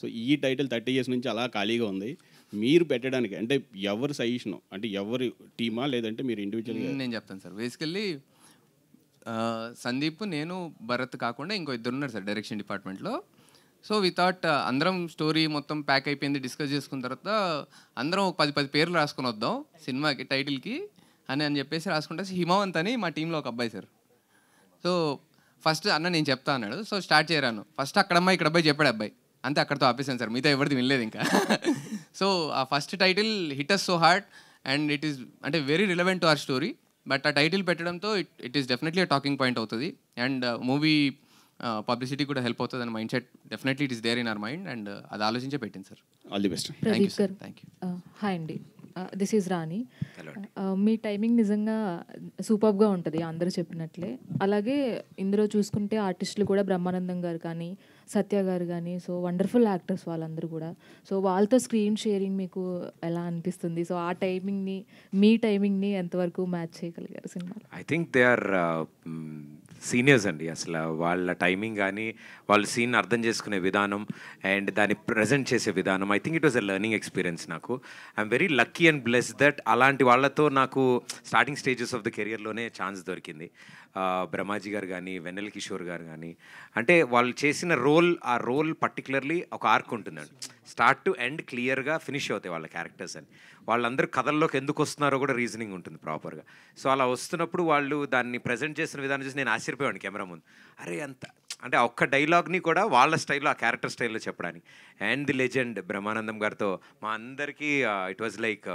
సో ఈ టైటిల్ 30 years నుంచి అలా ఖాళీగా ఉంది. మీరు పెట్టడానికి అంటే ఎవరు సజెషన్, అంటే ఎవరి టీమా లేదంటే మీరు ఇండివిజువల్గా? నేను చెప్తాను సార్. బేసికల్లీ సందీప్, నేను, భరత్ కాకుండా ఇంకో 2 ఉన్నారు సార్ డైరెక్షన్ డిపార్ట్మెంట్లో. సో వి థాట్ అందరం స్టోరీ మొత్తం ప్యాక్ అయిపోయింది, డిస్కస్ చేసుకున్న తర్వాత అందరం ఒక 10 పేర్లు రాసుకొని వద్దాం సినిమాకి టైటిల్కి అని చెప్పేసి రాసుకుంటే హిమవంత్ అని మా టీంలో ఒక అబ్బాయి సార్. సో ఫస్ట్ అన్న నేను చెప్తా అన్నాడు. So start చేయరాను. ఫస్ట్ అక్కడ అమ్మాయి ఇక్కడ అబ్బాయి చెప్పాడు అబ్బాయి, అంతే అక్కడతో ఆపేసాను సార్. మిగతా ఎవరిది వినలేదు ఇంకా. సో ఆ first title hit us so hard and it is అంటే very relevant to our story. But ఆ టైటిల్ పెట్టడంతో it is definitely talking point అవుతుంది అండ్ మూవీ పబ్లిసిటీ కూడా హెల్ప్ అవుతుంది అని mind set definitely it is there in our mind and అది ఆలోచించే పెట్టింది sir. All the best. Thank you sir. Thank you. Hi అండి, దిస్ ఈజ్ రాణి. మీ timing నిజంగా సూపర్గా ఉంటుంది అందరూ చెప్పినట్లే. అలాగే ఇందులో చూసుకుంటే ఆర్టిస్టులు కూడా బ్రహ్మానందం గారు కానీ, సత్య గారు కానీ, సో వండర్ఫుల్ యాక్టర్స్ వాళ్ళందరూ కూడా. సో వాళ్ళతో స్క్రీన్ షేరింగ్ మీకు ఎలా అనిపిస్తుంది? సో ఆ టైమింగ్ని, మీ టైమింగ్ని ఎంతవరకు మ్యాచ్ చేయగలిగారు సినిమాలో? I think they are seniors అండి. అసలు వాళ్ళ టైమింగ్ కానీ, వాళ్ళు సీన్ అర్థం చేసుకునే విధానం అండ్ దాన్ని ప్రజెంట్ చేసే విధానం, I think it was a learning experience. నాకు I'm very lucky and blessed that అలాంటి వాళ్ళతో నాకు స్టార్టింగ్ స్టేజెస్ ఆఫ్ ద కెరియర్లోనే ఛాన్స్ దొరికింది. బ్రహ్మాజీ గారు కానీ, వెన్నెల కిషోర్ గారు కానీ, అంటే వాళ్ళు చేసిన ఆ రోల్ పర్టికులర్లీ ఒక ఆర్క్ ఉంటుందండి. స్టార్ట్ టు ఎండ్ క్లియర్గా ఫినిష్ అవుతాయి వాళ్ళ క్యారెక్టర్స్ అని. వాళ్ళందరూ కథల్లోకి ఎందుకు వస్తున్నారో కూడా రీజనింగ్ ఉంటుంది ప్రాపర్గా. సో అలా వస్తున్నప్పుడు వాళ్ళు దాన్ని ప్రజెంట్ చేసిన విధానం చూసి నేను ఆశ్చర్యపోయాను కెమెరా ముందు. అరే అంత అంటే ఆ ఒక్క డైలాగ్ని కూడా వాళ్ళ స్టైల్లో, ఆ క్యారెక్టర్ స్టైల్లో చెప్పడానికి. అండ్ ది లెజెండ్ బ్రహ్మానందం గారితో మా అందరికీ ఇట్ వాజ్ లైక్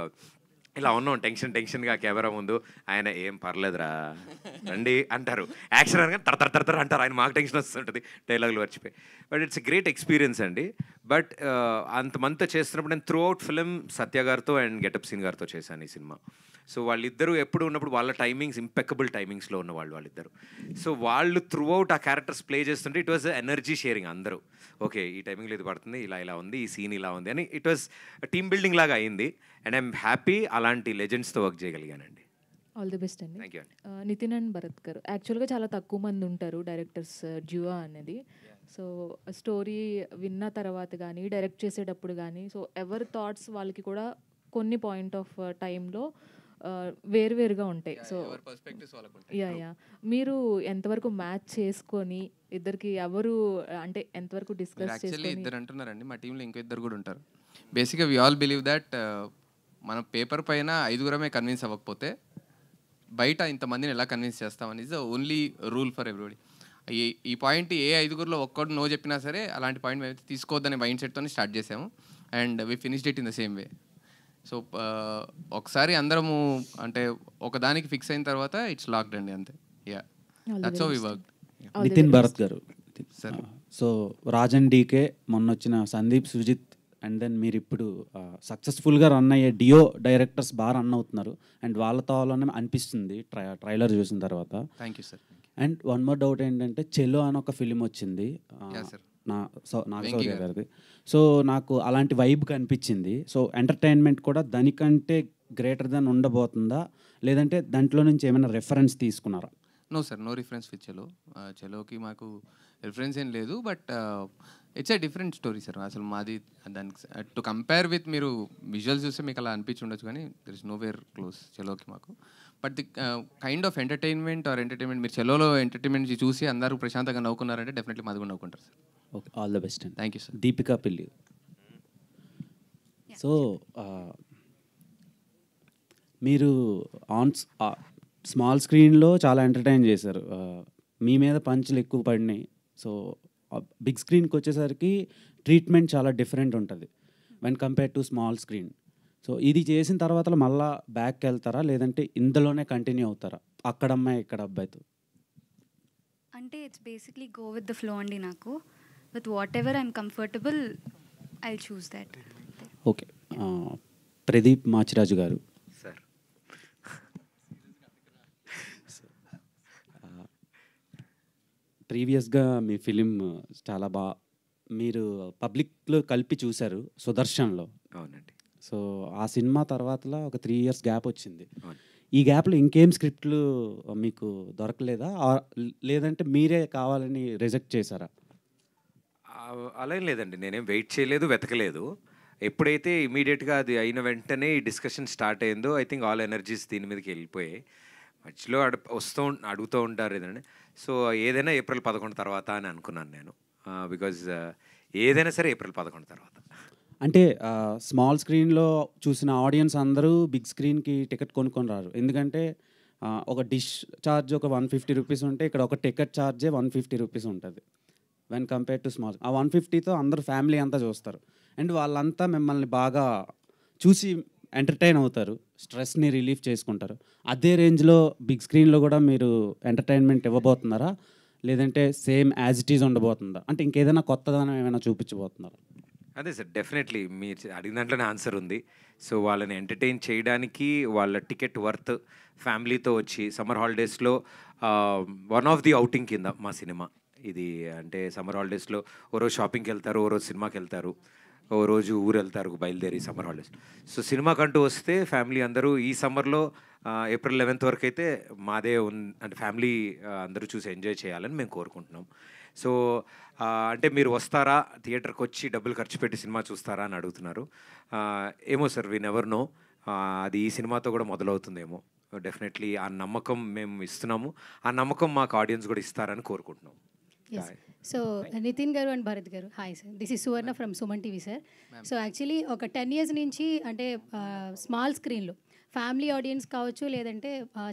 ఇలా ఉన్నాం టెన్షన్గా కెమెరా ముందు. ఆయన ఏం పర్లేదురా రండి అంటారు, యాక్షన్ అనగా తర అంటారు, ఆయన మాకు టెన్షన్ వస్తుంటుంది డైలాగులు మర్చిపోయి. బట్ ఇట్స్ గ్రేట్ ఎక్స్పీరియన్స్ అండి. బట్ అంతమంతా చేస్తున్నప్పుడు నేను త్రూ అవుట్ ఫిలిం సత్య గారితో అండ్ గెటప్ సీన్ గారితో చేశాను ఈ సినిమా. సో వాళ్ళిద్దరూ ఎప్పుడు ఉన్నప్పుడు వాళ్ళ టైమింగ్స్ ఇంపెక్కబుల్ టైమింగ్స్లో ఉన్న వాళ్ళిద్దరు. సో వాళ్ళు త్రూ అవుట్ ఆ క్యారెక్టర్స్ ప్లే చేస్తుంటే ఇట్ వాజ్ ఎనర్జీ షేరింగ్. అందరూ ఓకే ఈ టైమింగ్లో ఇది పడుతుంది, ఇలా ఉంది, ఈ సీన్ ఇలా ఉంది అని ఇట్ వాజ్ టీమ్ బిల్డింగ్ లాగా అయింది. అండ్ ఐఎమ్ హ్యాపీ అలాంటి లెజెండ్స్తో వర్క్ చేయగలిగానండి. ఆల్ ది బెస్ట్ అండి. థ్యాంక్ యూ అండి. నితిన్ అండ్ భరత్ గారు యాక్చువల్గా చాలా తక్కువ మంది ఉంటారు డైరెక్టర్స్ డ్యూయో అనేది. సో స్టోరీ విన్న తర్వాత కానీ డైరెక్ట్ చేసేటప్పుడు కానీ సో ఎవరి థాట్స్ వాళ్ళకి కూడా కొన్ని పాయింట్ ఆఫ్ టైంలో వేరువేరుగా ఉంటాయి. సో యా మీరు ఎంతవరకు మ్యాచ్ చేసుకొని ఇద్దరికి ఎవరు అంటే ఎంతవరకు డిస్కస్ యాక్చువల్లీ ఇద్దరు అంటున్నారండి, మా టీంలో ఇంకో ఇద్దరు కూడా ఉంటారు. బేసిక్గా వి ఆల్ బిలీవ్ దట్ మన పేపర్ పైన 5గురమే కన్విన్స్ అవ్వకపోతే బయట ఇంతమందిని ఎలా కన్విన్స్ చేస్తామని is the only rule for everybody. ఈ పాయింట్ ఏ 5గురిలో ఒక్కడు నో చెప్పినా సరే అలాంటి పాయింట్ మేము తీసుకోవద్దనే మైండ్ సెట్తో స్టార్ట్ చేసాము. And we finished it in the same way. So ఒకసారి అందరము అంటే ఒకదానికి ఫిక్స్ అయిన తర్వాత ఇట్స్ లాక్డ్ అండి, అంతే. Ya that's how we work. Nitin Bharat garu, so Rajan DK మొన్న వచ్చిన సందీప్ సుజిత్ అండ్ దెన్ మీరు ఇప్పుడు సక్సెస్ఫుల్గా రన్ అయ్యే డియో డైరెక్టర్స్ బాగా రన్ అవుతున్నారు అండ్ వాళ్ళతో వాళ్ళనే అనిపిస్తుంది ట్రైలర్ చూసిన తర్వాత. Thank you sir. And one more doubt ఏంటంటే చెలో అని ఒక ఫిలిం వచ్చింది నాగశౌర్య గారిది. సో నాకు అలాంటి వైబ్ కనిపించింది. సో ఎంటర్టైన్మెంట్ కూడా దానికంటే గ్రేటర్ దాన్ ఉండబోతుందా, లేదంటే దాంట్లో నుంచి ఏమైనా రెఫరెన్స్ తీసుకున్నారా? No sir, no reference with Chalo. చెలోకి మాకు రిఫరెన్స్ ఏం లేదు. But it's a different story sir. అసలు మాది దానికి టు కంపేర్ విత్ మీరు విజువల్స్ చూస్తే మీకు అలా అనిపించి ఉండొచ్చు, కానీ there is nowhere close చెలోకి మాకు. But the kind of entertainment మీరు చెలోలో ఎంటర్టైన్మెంట్ చూసి అందరూ ప్రశాంతంగా నవ్వుకున్నారంటే డెఫినెట్లీ మాది కూడా నవ్వుకుంటారు sir. Okay, all the best అండి. Thank you sir. Deepika Pilli, so మీరు స్మాల్ స్క్రీన్లో చాలా ఎంటర్టైన్ చేశారు, మీ మీద పంచులు ఎక్కువ పడినాయి. సో బిగ్ స్క్రీన్కి వచ్చేసరికి ట్రీట్మెంట్ చాలా డిఫరెంట్ ఉంటుంది when compare to small screen. So ఇది చేసిన తర్వాత మళ్ళీ బ్యాక్కి వెళ్తారా, లేదంటే ఇందులోనే కంటిన్యూ అవుతారా అక్కడ అమ్మాయి ఇక్కడ అబ్బాయితో? అంటే it's basically go with the flow అండి. నాకు with what ever I'm comfortable I choose that. Okay, Pradeep Machiraju గారు సార్, ప్రీవియస్గా మీ ఫిలిం చాలా మీరు పబ్లిక్లో కలిపి చూశారు సుదర్శన్లో. అవునండి. సో ఆ సినిమా తర్వాతలో ఒక 3 years గ్యాప్ వచ్చింది. ఈ గ్యాప్లో ఇంకేం స్క్రిప్ట్లు మీకు దొరకలేదా, లేదంటే మీరే కావాలని రిజెక్ట్ చేశారా? అలా ఏం లేదండి, నేనేం వెయిట్ చేయలేదు, వెతకలేదు. ఎప్పుడైతే ఇమీడియట్గా అది అయిన వెంటనే ఈ డిస్కషన్ స్టార్ట్ అయిందో ఐ థింక్ ఆల్ ఎనర్జీస్ దీని మీదకి వెళ్ళిపోయాయి. మధ్యలో అడుగుతూ ఉంటారు ఏదంటే. సో ఏదైనా ఏప్రిల్ 11 తర్వాత అని అనుకున్నాను నేను, బికాజ్ ఏదైనా సరే ఏప్రిల్ 11 తర్వాత. అంటే స్మాల్ స్క్రీన్లో చూసిన ఆడియన్స్ అందరూ బిగ్ స్క్రీన్కి టికెట్ కొనుక్కొని రారు, ఎందుకంటే ఒక డిష్ ఛార్జ్ ఒక 150 రూపీస్ ఉంటే ఇక్కడ ఒక టికెట్ ఛార్జే 150 రూపీస్ ఉంటుంది వెన్ కంపేర్ టు స్మాల్. ఆ 150తో అందరూ ఫ్యామిలీ అంతా చూస్తారు అండ్ వాళ్ళంతా మిమ్మల్ని బాగా చూసి ఎంటర్టైన్ అవుతారు, స్ట్రెస్ని రిలీఫ్ చేసుకుంటారు. అదే రేంజ్లో బిగ్ స్క్రీన్లో కూడా మీరు ఎంటర్టైన్మెంట్ ఇవ్వబోతున్నారా, లేదంటే సేమ్ యాజ్ ఇట్ ఈజ్ ఉండబోతుందా, అంటే ఇంకేదైనా కొత్తదనం ఏమైనా చూపించబోతున్నారా? అదే సార్, డెఫినెట్లీ మీరు అడిగిన దాంట్లోనే ఆన్సర్ ఉంది. సో వాళ్ళని ఎంటర్టైన్ చేయడానికి వాళ్ళ టికెట్ వర్త్ ఫ్యామిలీతో వచ్చి సమ్మర్ హాలిడేస్లో వన్ ఆఫ్ ది అవుటింగ్ కింద మా సినిమా ఇది. అంటే సమ్మర్ హాలిడేస్లో ఓ రోజు షాపింగ్కి వెళ్తారు, ఓ రోజు సినిమాకి వెళ్తారు, ఓ రోజు ఊరు వెళ్తారు బయలుదేరి సమ్మర్ హాలిడేస్. సో సినిమాకంటూ వస్తే ఫ్యామిలీ అందరూ ఈ సమ్మర్లో ఏప్రిల్ 11th వరకు అయితే మాదే అంటే ఫ్యామిలీ అందరూ చూసి ఎంజాయ్ చేయాలని మేము కోరుకుంటున్నాం. సో అంటే మీరు వస్తారా, థియేటర్కి వచ్చి డబ్బులు ఖర్చు పెట్టి సినిమా చూస్తారా అని అడుగుతున్నారు. ఏమో సార్, వి నెవర్ నో. అది ఈ సినిమాతో కూడా మొదలవుతుందేమో. డెఫినెట్లీ ఆ నమ్మకం మేము ఇస్తున్నాము, ఆ నమ్మకం మాకు ఆడియన్స్ కూడా ఇస్తారని కోరుకుంటున్నాం. సో నితిన్ గారు అండ్ భరత్ గారు, hi sir, this is Suvarna from Suman TV sir. So actually ఒక 10 years నుంచి అంటే స్మాల్ స్క్రీన్లో ఫ్యామిలీ ఆడియన్స్ కావచ్చు, లేదంటే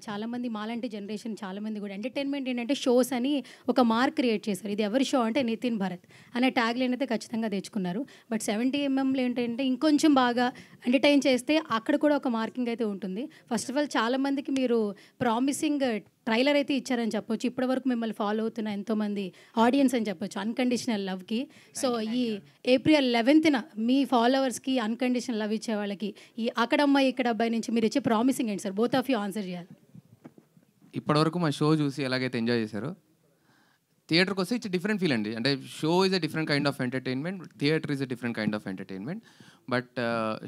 చాలామంది మాలాంటి జనరేషన్ చాలామంది కూడా ఎంటర్టైన్మెంట్ ఏంటంటే షోస్ అని ఒక మార్క్ క్రియేట్ చేశారు. ఇది ఎవరి షో అంటే నితిన్ భరత్ అనే ట్యాగ్ లైన్ అయితే ఖచ్చితంగా తెచ్చుకున్నారు. బట్ 70mm ఏంటంటే ఇంకొంచెం బాగా ఎంటర్టైన్ చేస్తే అక్కడ కూడా ఒక మార్కింగ్ అయితే ఉంటుంది. ఫస్ట్ ఆఫ్ ఆల్ చాలామందికి మీరు ప్రామిసింగ్ ట్రైలర్ అయితే ఇచ్చారని చెప్పొచ్చు. ఇప్పటివరకు మిమ్మల్ని ఫాలో అవుతున్న ఎంతోమంది ఆడియన్స్ అని చెప్పొచ్చు అన్కండిషనల్ లవ్కి. సో ఈ April 11th మీ ఫాలోవర్స్కి అన్కండిషనల్ లవ్ ఇచ్చే వాళ్ళకి ఈ అక్కడ అమ్మాయి ఇక్కడ అబ్బాయి నుంచి మీరు ఇచ్చే ప్రామిసింగ్ ఏంటి sir? Both of you answer చేయాలి. ఇప్పటివరకు మా షో చూసి ఎలాగైతే ఎంజాయ్ చేశారో, థియేటర్కి వస్తే ఇట్స్ డిఫరెంట్ ఫీల్ అండి. అంటే show is a different kind of entertainment, theatre is a different kind of entertainment. But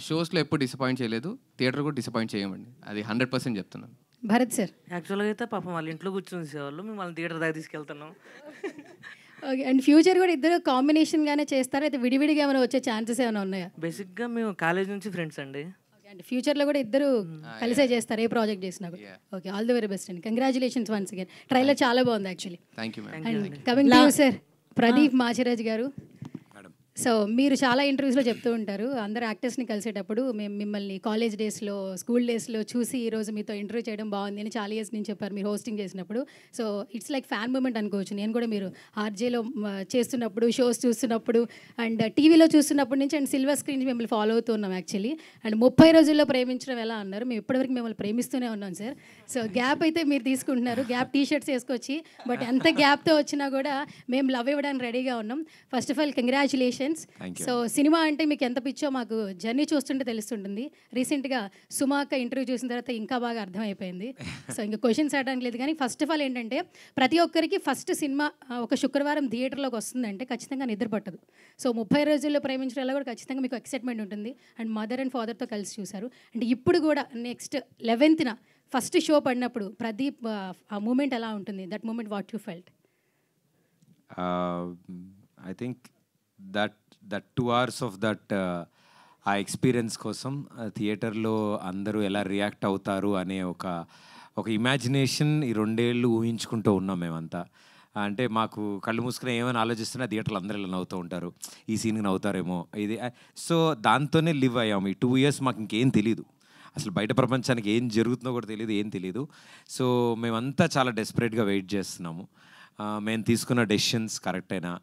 షోస్లో ఎప్పుడు డిసప్పాయింట్ చేయలేదు, థియేటర్ కూడా డిసప్పాయింట్ చేయమండి, అది 100% చెప్తున్నాను. భరత్ సార్ యాక్చువల్గా అయితే పాపం వాళ్ళ ఇంట్లో కూర్చొని చూసేవాళ్ళు, మేము వాళ్ళని థియేటర్ దాకా తీసుకెళ్తున్నాం. ఓకే. అండ్ ఫ్యూచర్ కూడా ఇద్దరు కాంబినేషన్గానే చేస్తారా, అయితే విడివిడిగా ఏమైనా వచ్చే ఛాన్సెస్ ఏమైనా ఉన్నాయా? బేసిక్గా మేము కాలేజ్ నుంచి ఫ్రెండ్స్ అండి. అంటే ఫ్యూచర్లో కూడా ఇద్దరు కలిసే చేస్తారు ఏ ప్రాజెక్ట్ చేసినా కూడా. Okay, all the very best అండి. Congratulations once again. ట్రైలర్ చాలా బాగుంది actually. Thank you ma'am. And coming to sir Pradeep Machiraju గారు. సో మీరు చాలా ఇంటర్వ్యూస్లో చెప్తూ ఉంటారు, అందరు యాక్టర్స్ని కలిసేటప్పుడు మేము మిమ్మల్ని కాలేజ్ డేస్లో, స్కూల్ డేస్లో చూసి ఈరోజు మీతో ఇంటర్వ్యూ చేయడం బాగుంది అని చాలా ఇయర్స్ నుంచి చెప్పారు మీరు హోస్టింగ్ చేసినప్పుడు. So it's like fan moment అనుకోవచ్చు. నేను కూడా మీరు ఆర్జేలో చేస్తున్నప్పుడు, షోస్ చూస్తున్నప్పుడు అండ్ టీవీలో చూస్తున్నప్పటి నుంచి అండ్ సిల్వర్ స్క్రీన్ మిమ్మల్ని ఫాలో అవుతున్నాం యాక్చువల్లీ. అండ్ 30 రోజుల్లో ప్రేమించడం ఎలా అన్నారు, మేము ఇప్పటివరకు మిమ్మల్ని ప్రేమిస్తూనే ఉన్నాం సార్. సో గ్యాప్ అయితే మీరు తీసుకుంటున్నారు, గ్యాప్ టీషర్ట్స్ వేసుకొచ్చి, బట్ ఎంత గ్యాప్తో వచ్చినా కూడా మేము లవ్ ఇవ్వడానికి రెడీగా ఉన్నాం. First of all congratulations. So cinema అంటే మీకు ఎంత పిచ్చో మాకు జర్నీ చూస్తుంటే తెలుస్తుంటుంది. రీసెంట్గా సుమాక ఇంటర్వ్యూ చూసిన తర్వాత ఇంకా బాగా అర్థమైపోయింది. సో ఇంకా క్వశ్చన్స్ అడడానికి లేదు, కానీ ఫస్ట్ ఆఫ్ ఆల్ ఏంటంటే ప్రతి ఒక్కరికి ఫస్ట్ సినిమా ఒక శుక్రవారం థియేటర్లోకి వస్తుందంటే ఖచ్చితంగా నిద్ర పట్టదు. సో 30 రోజుల్లో ప్రేమించడంలో కూడా ఖచ్చితంగా మీకు ఎక్సైట్మెంట్ ఉంటుంది. అండ్ మదర్ అండ్ ఫాదర్తో కలిసి చూశారు. అండ్ ఇప్పుడు కూడా నెక్స్ట్ 11th ఫస్ట్ షో పడినప్పుడు ప్రదీప్ ఆ మూమెంట్ ఎలా ఉంటుంది? That moment what you felt? I think that 2 hours of that ఆ ఎక్స్పీరియన్స్ కోసం థియేటర్లో అందరూ ఎలా రియాక్ట్ అవుతారు అనే ఒక ఇమాజినేషన్ ఈ 2 ఏళ్ళు ఊహించుకుంటూ ఉన్నాం మేమంతా. అంటే మాకు కళ్ళు మూసుకుని ఏమైనా ఆలోచిస్తున్నా థియేటర్లో అందరూ ఇలా నవ్వుతూ ఉంటారు, ఈ సీన్కి నవ్వుతారేమో ఇది. సో దాంతోనే లివ్ అయ్యాము ఈ 2 years. మాకు ఇంకేం తెలియదు, అసలు బయట ప్రపంచానికి ఏం జరుగుతుందో కూడా తెలియదు, ఏం తెలియదు. సో మేమంతా చాలా డెస్పరేట్గా వెయిట్ చేస్తున్నాము. మేము తీసుకున్న డెసిషన్స్ కరెక్టేనా,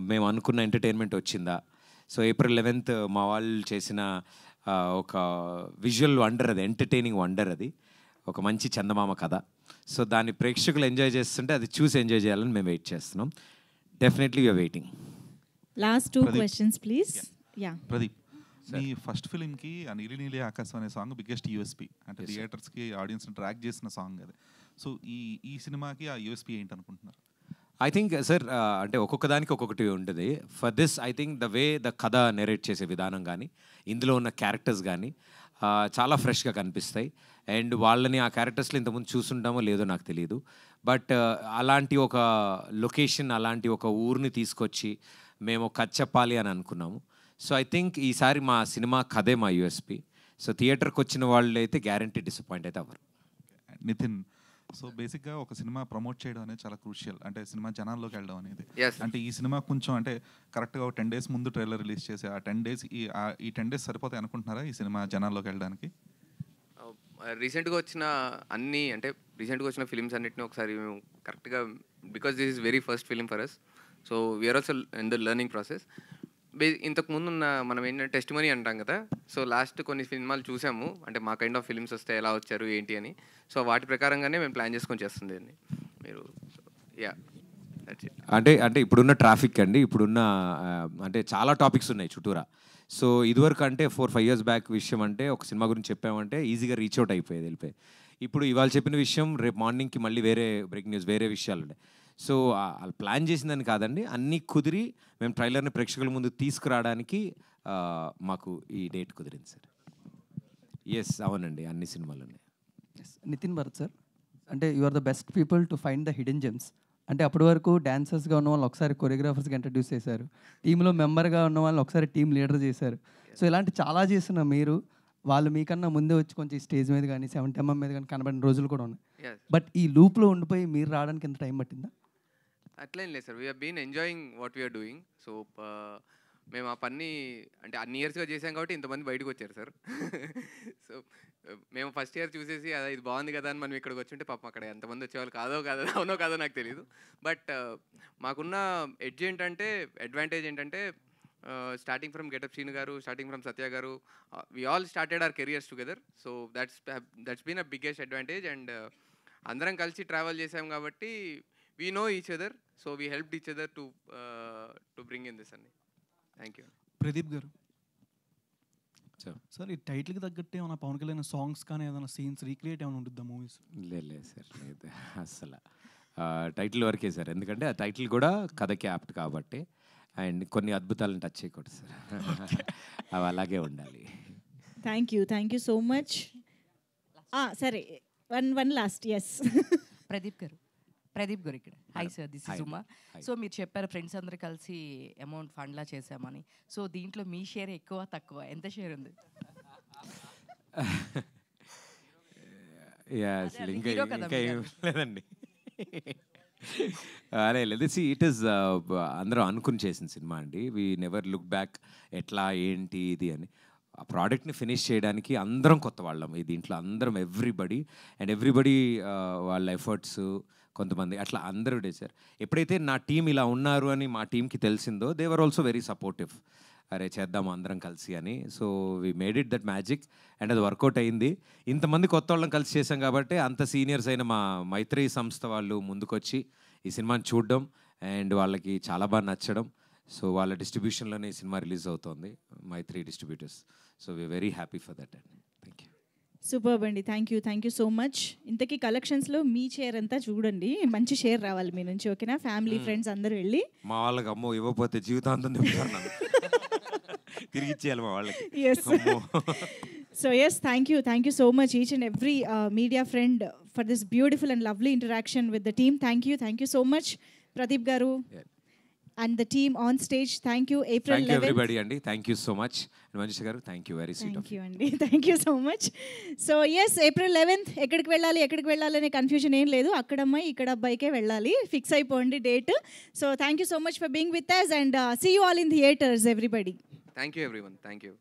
మేము అనుకున్న ఎంటర్టైన్మెంట్ వచ్చిందా. సో April 11th మా వాళ్ళు చేసిన ఒక విజువల్ వండర్, అది ఎంటర్టైనింగ్ వండర్, అది ఒక మంచి చందమామ కథ. సో దాన్ని ప్రేక్షకులు ఎంజాయ్ చేస్తుంటే అది చూసి ఎంజాయ్ చేయాలని మేము వెయిట్ చేస్తున్నాం. Definitely you're waiting. Last 2 questions please. Yeah Pradeep, మీ ఫస్ట్ ఫిలింకి ఆ నీలి నీలి ఆకాశం అనే సాంగ్ బిగ్గెస్ట్ యూఎస్పీ, అంటే థియేటర్స్కి ఆడియన్స్ని ట్రాక్ చేసిన సాంగ్ అది. సో ఈ సినిమాకి ఆ యూఎస్పీ ఏంటి అనుకుంటున్నారు? ఐ థింక్ సార్ అంటే ఒక్కొక్క దానికి ఒక్కొక్కటి ఉంటుంది. For this I think the way the కథ నెరేట్ చేసే విధానం కానీ, ఇందులో ఉన్న క్యారెక్టర్స్ కానీ చాలా ఫ్రెష్గా కనిపిస్తాయి. అండ్ వాళ్ళని ఆ క్యారెక్టర్స్లో ఇంతకుముందు చూసుంటామో లేదో నాకు తెలియదు, బట్ అలాంటి ఒక లొకేషన్, అలాంటి ఒక ఊరిని తీసుకొచ్చి మేము కథ చెప్పాలి అని అనుకున్నాము. సో ఐ థింక్ ఈసారి మా సినిమా కథే మా యూఎస్పీ. సో థియేటర్కి వచ్చిన వాళ్ళు అయితే గ్యారంటీ డిసప్పాయింట్ అయితే అవ్వరు. నితిన్, సో బేసిక్గా ఒక సినిమా ప్రమోట్ చేయడం అనేది చాలా క్రూషియల్, అంటే సినిమా జనాల్లోకి వెళ్ళడం అనేది. అంటే ఈ సినిమా కొంచెం అంటే కరెక్ట్గా ఒక 10 days ముందు ట్రైలర్ రిలీజ్ చేసి ఆ 10 days ఈ 10 days సరిపోతాయి అనుకుంటున్నారా ఈ సినిమా జనాల్లోకి వెళ్ళడానికి? రీసెంట్గా వచ్చిన ఫిలిమ్స్ అన్నిటిని ఒకసారి మేము కరెక్ట్గా, because this is very first film for us, so we're also in the learning process. ఇంతకుముందు ఉన్న మనం ఏంటంటే టెస్ట్ మనీ అంటాం కదా, సో లాస్ట్ కొన్ని సినిమాలు చూసాము, అంటే మా కైండ్ ఆఫ్ ఫిలిమ్స్ వస్తే ఎలా వచ్చారు ఏంటి అని. సో వాటి ప్రకారంగానే మేము ప్లాన్ చేసుకొని చేస్తుంది అండి మీరు. యా, అంటే ఇప్పుడున్న ట్రాఫిక్ అండి, ఇప్పుడున్న అంటే చాలా టాపిక్స్ ఉన్నాయి చుట్టూరా. సో ఇదివరకు అంటే 4-5 years బ్యాక్ విషయం అంటే ఒక సినిమా గురించి చెప్పామంటే ఈజీగా రీచ్ అవుట్ అయిపోయేది, వెళ్ళిపోయి. ఇప్పుడు ఇవాళ చెప్పిన విషయం రేపు మార్నింగ్కి మళ్ళీ వేరే బ్రేకింగ్ న్యూస్, వేరే విషయాలు ఉన్నాయి. సో వాళ్ళు ప్లాన్ చేసిందని కాదండి, అన్నీ కుదిరి మేము ట్రైలర్ని ప్రేక్షకుల ముందు తీసుకురావడానికి మాకు ఈ డేట్ కుదిరింది సార్. ఎస్, అవునండి, అన్ని సినిమాలు ఉన్నాయి. నితిన్ భరత్ సార్, అంటే you are the best people to find the hidden gems. అంటే అప్పటి వరకు డాన్సర్స్గా ఉన్న వాళ్ళు ఒకసారి కొరియోగ్రాఫర్స్గా ఇంట్రడ్యూస్ చేశారు, టీంలో మెంబర్గా ఉన్న వాళ్ళని ఒకసారి టీం లీడర్ చేశారు. సో ఇలాంటి చాలా చేసిన మీరు, వాళ్ళు మీకన్నా ముందే వచ్చి కొంచెం స్టేజ్ మీద కానీ 70mm మీద కానీ కనబడిన రోజులు కూడా ఉన్నాయి. బట్ ఈ లూప్లో ఉండిపోయి మీరు రావడానికి ఎంత టైం పట్టిందా? అట్లేం లేదు sir, we're been enjoying what we're doing. So మేము ఆ పని అంటే అన్ని ఇయర్స్గా చేసాం కాబట్టి ఇంతమంది బయటకు వచ్చారు సార్. సో మేము ఫస్ట్ ఇయర్ చూసేసి అదే ఇది బాగుంది కదా అని మనం ఇక్కడికి వచ్చుంటే పాపం అక్కడ ఎంతమంది వచ్చేవాళ్ళు అవునో కాదో నాకు తెలియదు. బట్ మాకున్న అడ్వాంటేజ్ ఏంటంటే స్టార్టింగ్ ఫ్రమ్ గెటప్ శ్రీను గారు, స్టార్టింగ్ ఫ్రమ్ సత్య గారు, we all started our careers together. So that's been a biggest advantage. And అందరం కలిసి ట్రావెల్ చేసాం కాబట్టి we know each other. So we helped each other to bring in this అండి. Thank you. Pradeep గారు sir, ఈ టైటిల్కి తగ్గట్టే ఏమైనా పవన్ కళ్యాణ్ సాంగ్స్ కానీ ఏదైనా సీన్స్ రీక్రియేట్ ఏమైనా ఉంటుందా మూవీస్? లేదు సార్, లేదు అసలు. టైటిల్ వరకే సార్, ఎందుకంటే ఆ టైటిల్ కూడా కథకి యాప్ట్ కాబట్టి. అండ్ కొన్ని అద్భుతాలను టచ్ చేయకూడదు సార్, అవి అలాగే ఉండాలి. Thank you so much. సరే, వన్ లాస్ట్. ఎస్ ప్రదీప్ గారు ఇక్కడ. Hi sir, this is Uma. So మీరు చెప్పారు ఫ్రెండ్స్ అందరూ కలిసి అమౌంట్ ఫండ్లా చేసామని. సో దీంట్లో మీ షేర్ ఎక్కువ తక్కువ ఎంత షేర్ ఉంది? లేదండి, అరే లేదు. ఇట్ ఈస్ అందరూ అనుకుని చేసిన సినిమా అండి. వీ నెవర్ లుక్ బ్యాక్ ఎట్లా ఏంటి ఇది అని. ఆ ప్రోడక్ట్ని ఫినిష్ చేయడానికి అందరం కొత్త వాళ్ళం ఈ దీంట్లో, అందరం ఎవ్రీబడి వాళ్ళ ఎఫర్ట్స్, కొంతమంది అట్లా అందరూ సార్. ఎప్పుడైతే నా టీం ఇలా ఉన్నారు అని మా టీంకి తెలిసిందో, they were also very supportive. అరే చేద్దాము అందరం కలిసి అని. So we made it that magic and అది వర్కౌట్ అయింది. ఇంతమంది కొత్త వాళ్ళని కలిసి చేసాం కాబట్టి అంత సీనియర్స్ అయిన మా మైత్రి సంస్థ వాళ్ళు ముందుకొచ్చి ఈ సినిమాని చూడడం అండ్ వాళ్ళకి చాలా బాగా నచ్చడం. సో వాళ్ళ డిస్ట్రిబ్యూషన్లోనే ఈ సినిమా రిలీజ్ అవుతుంది, Mythri distributors. So we're very happy for that అండి. Thank you. సూపర్బ్ అండి. Thank you so much. ఇంతకీ కలెక్షన్స్లో మీ షేర్ అంతా చూడండి, మంచి షేర్ రావాలి మీ నుంచి. ఓకేనా? ఫ్యామిలీ ఫ్రెండ్స్ అందరూ వెళ్ళి మా వాళ్ళకి అమ్మో ఇవ్వకపోతే జీవితాంతం తిరిగి ఇచ్చేయాలి మా వాళ్ళకి. Yes. So yes, thank you so much each and every media friend for this beautiful and lovely interaction with the team. Thank you so much Pradeep garu and the team on stage. Thank you. April 11th. Thank you everybody andi. Thank you so much. Manjush garu, thank you, very sweet of you. Thank you andi. Thank you so much. So yes, April 11th ఎక్కడికి వెళ్ళాలి అనే confusion ఏం లేదు. అక్కడ అమ్మాయి ఇక్కడ అబ్బాయికే వెళ్ళాలి, fix అయిపోండి date. So thank you so much for being with us and see you all in theaters everybody. Thank you everyone. Thank you.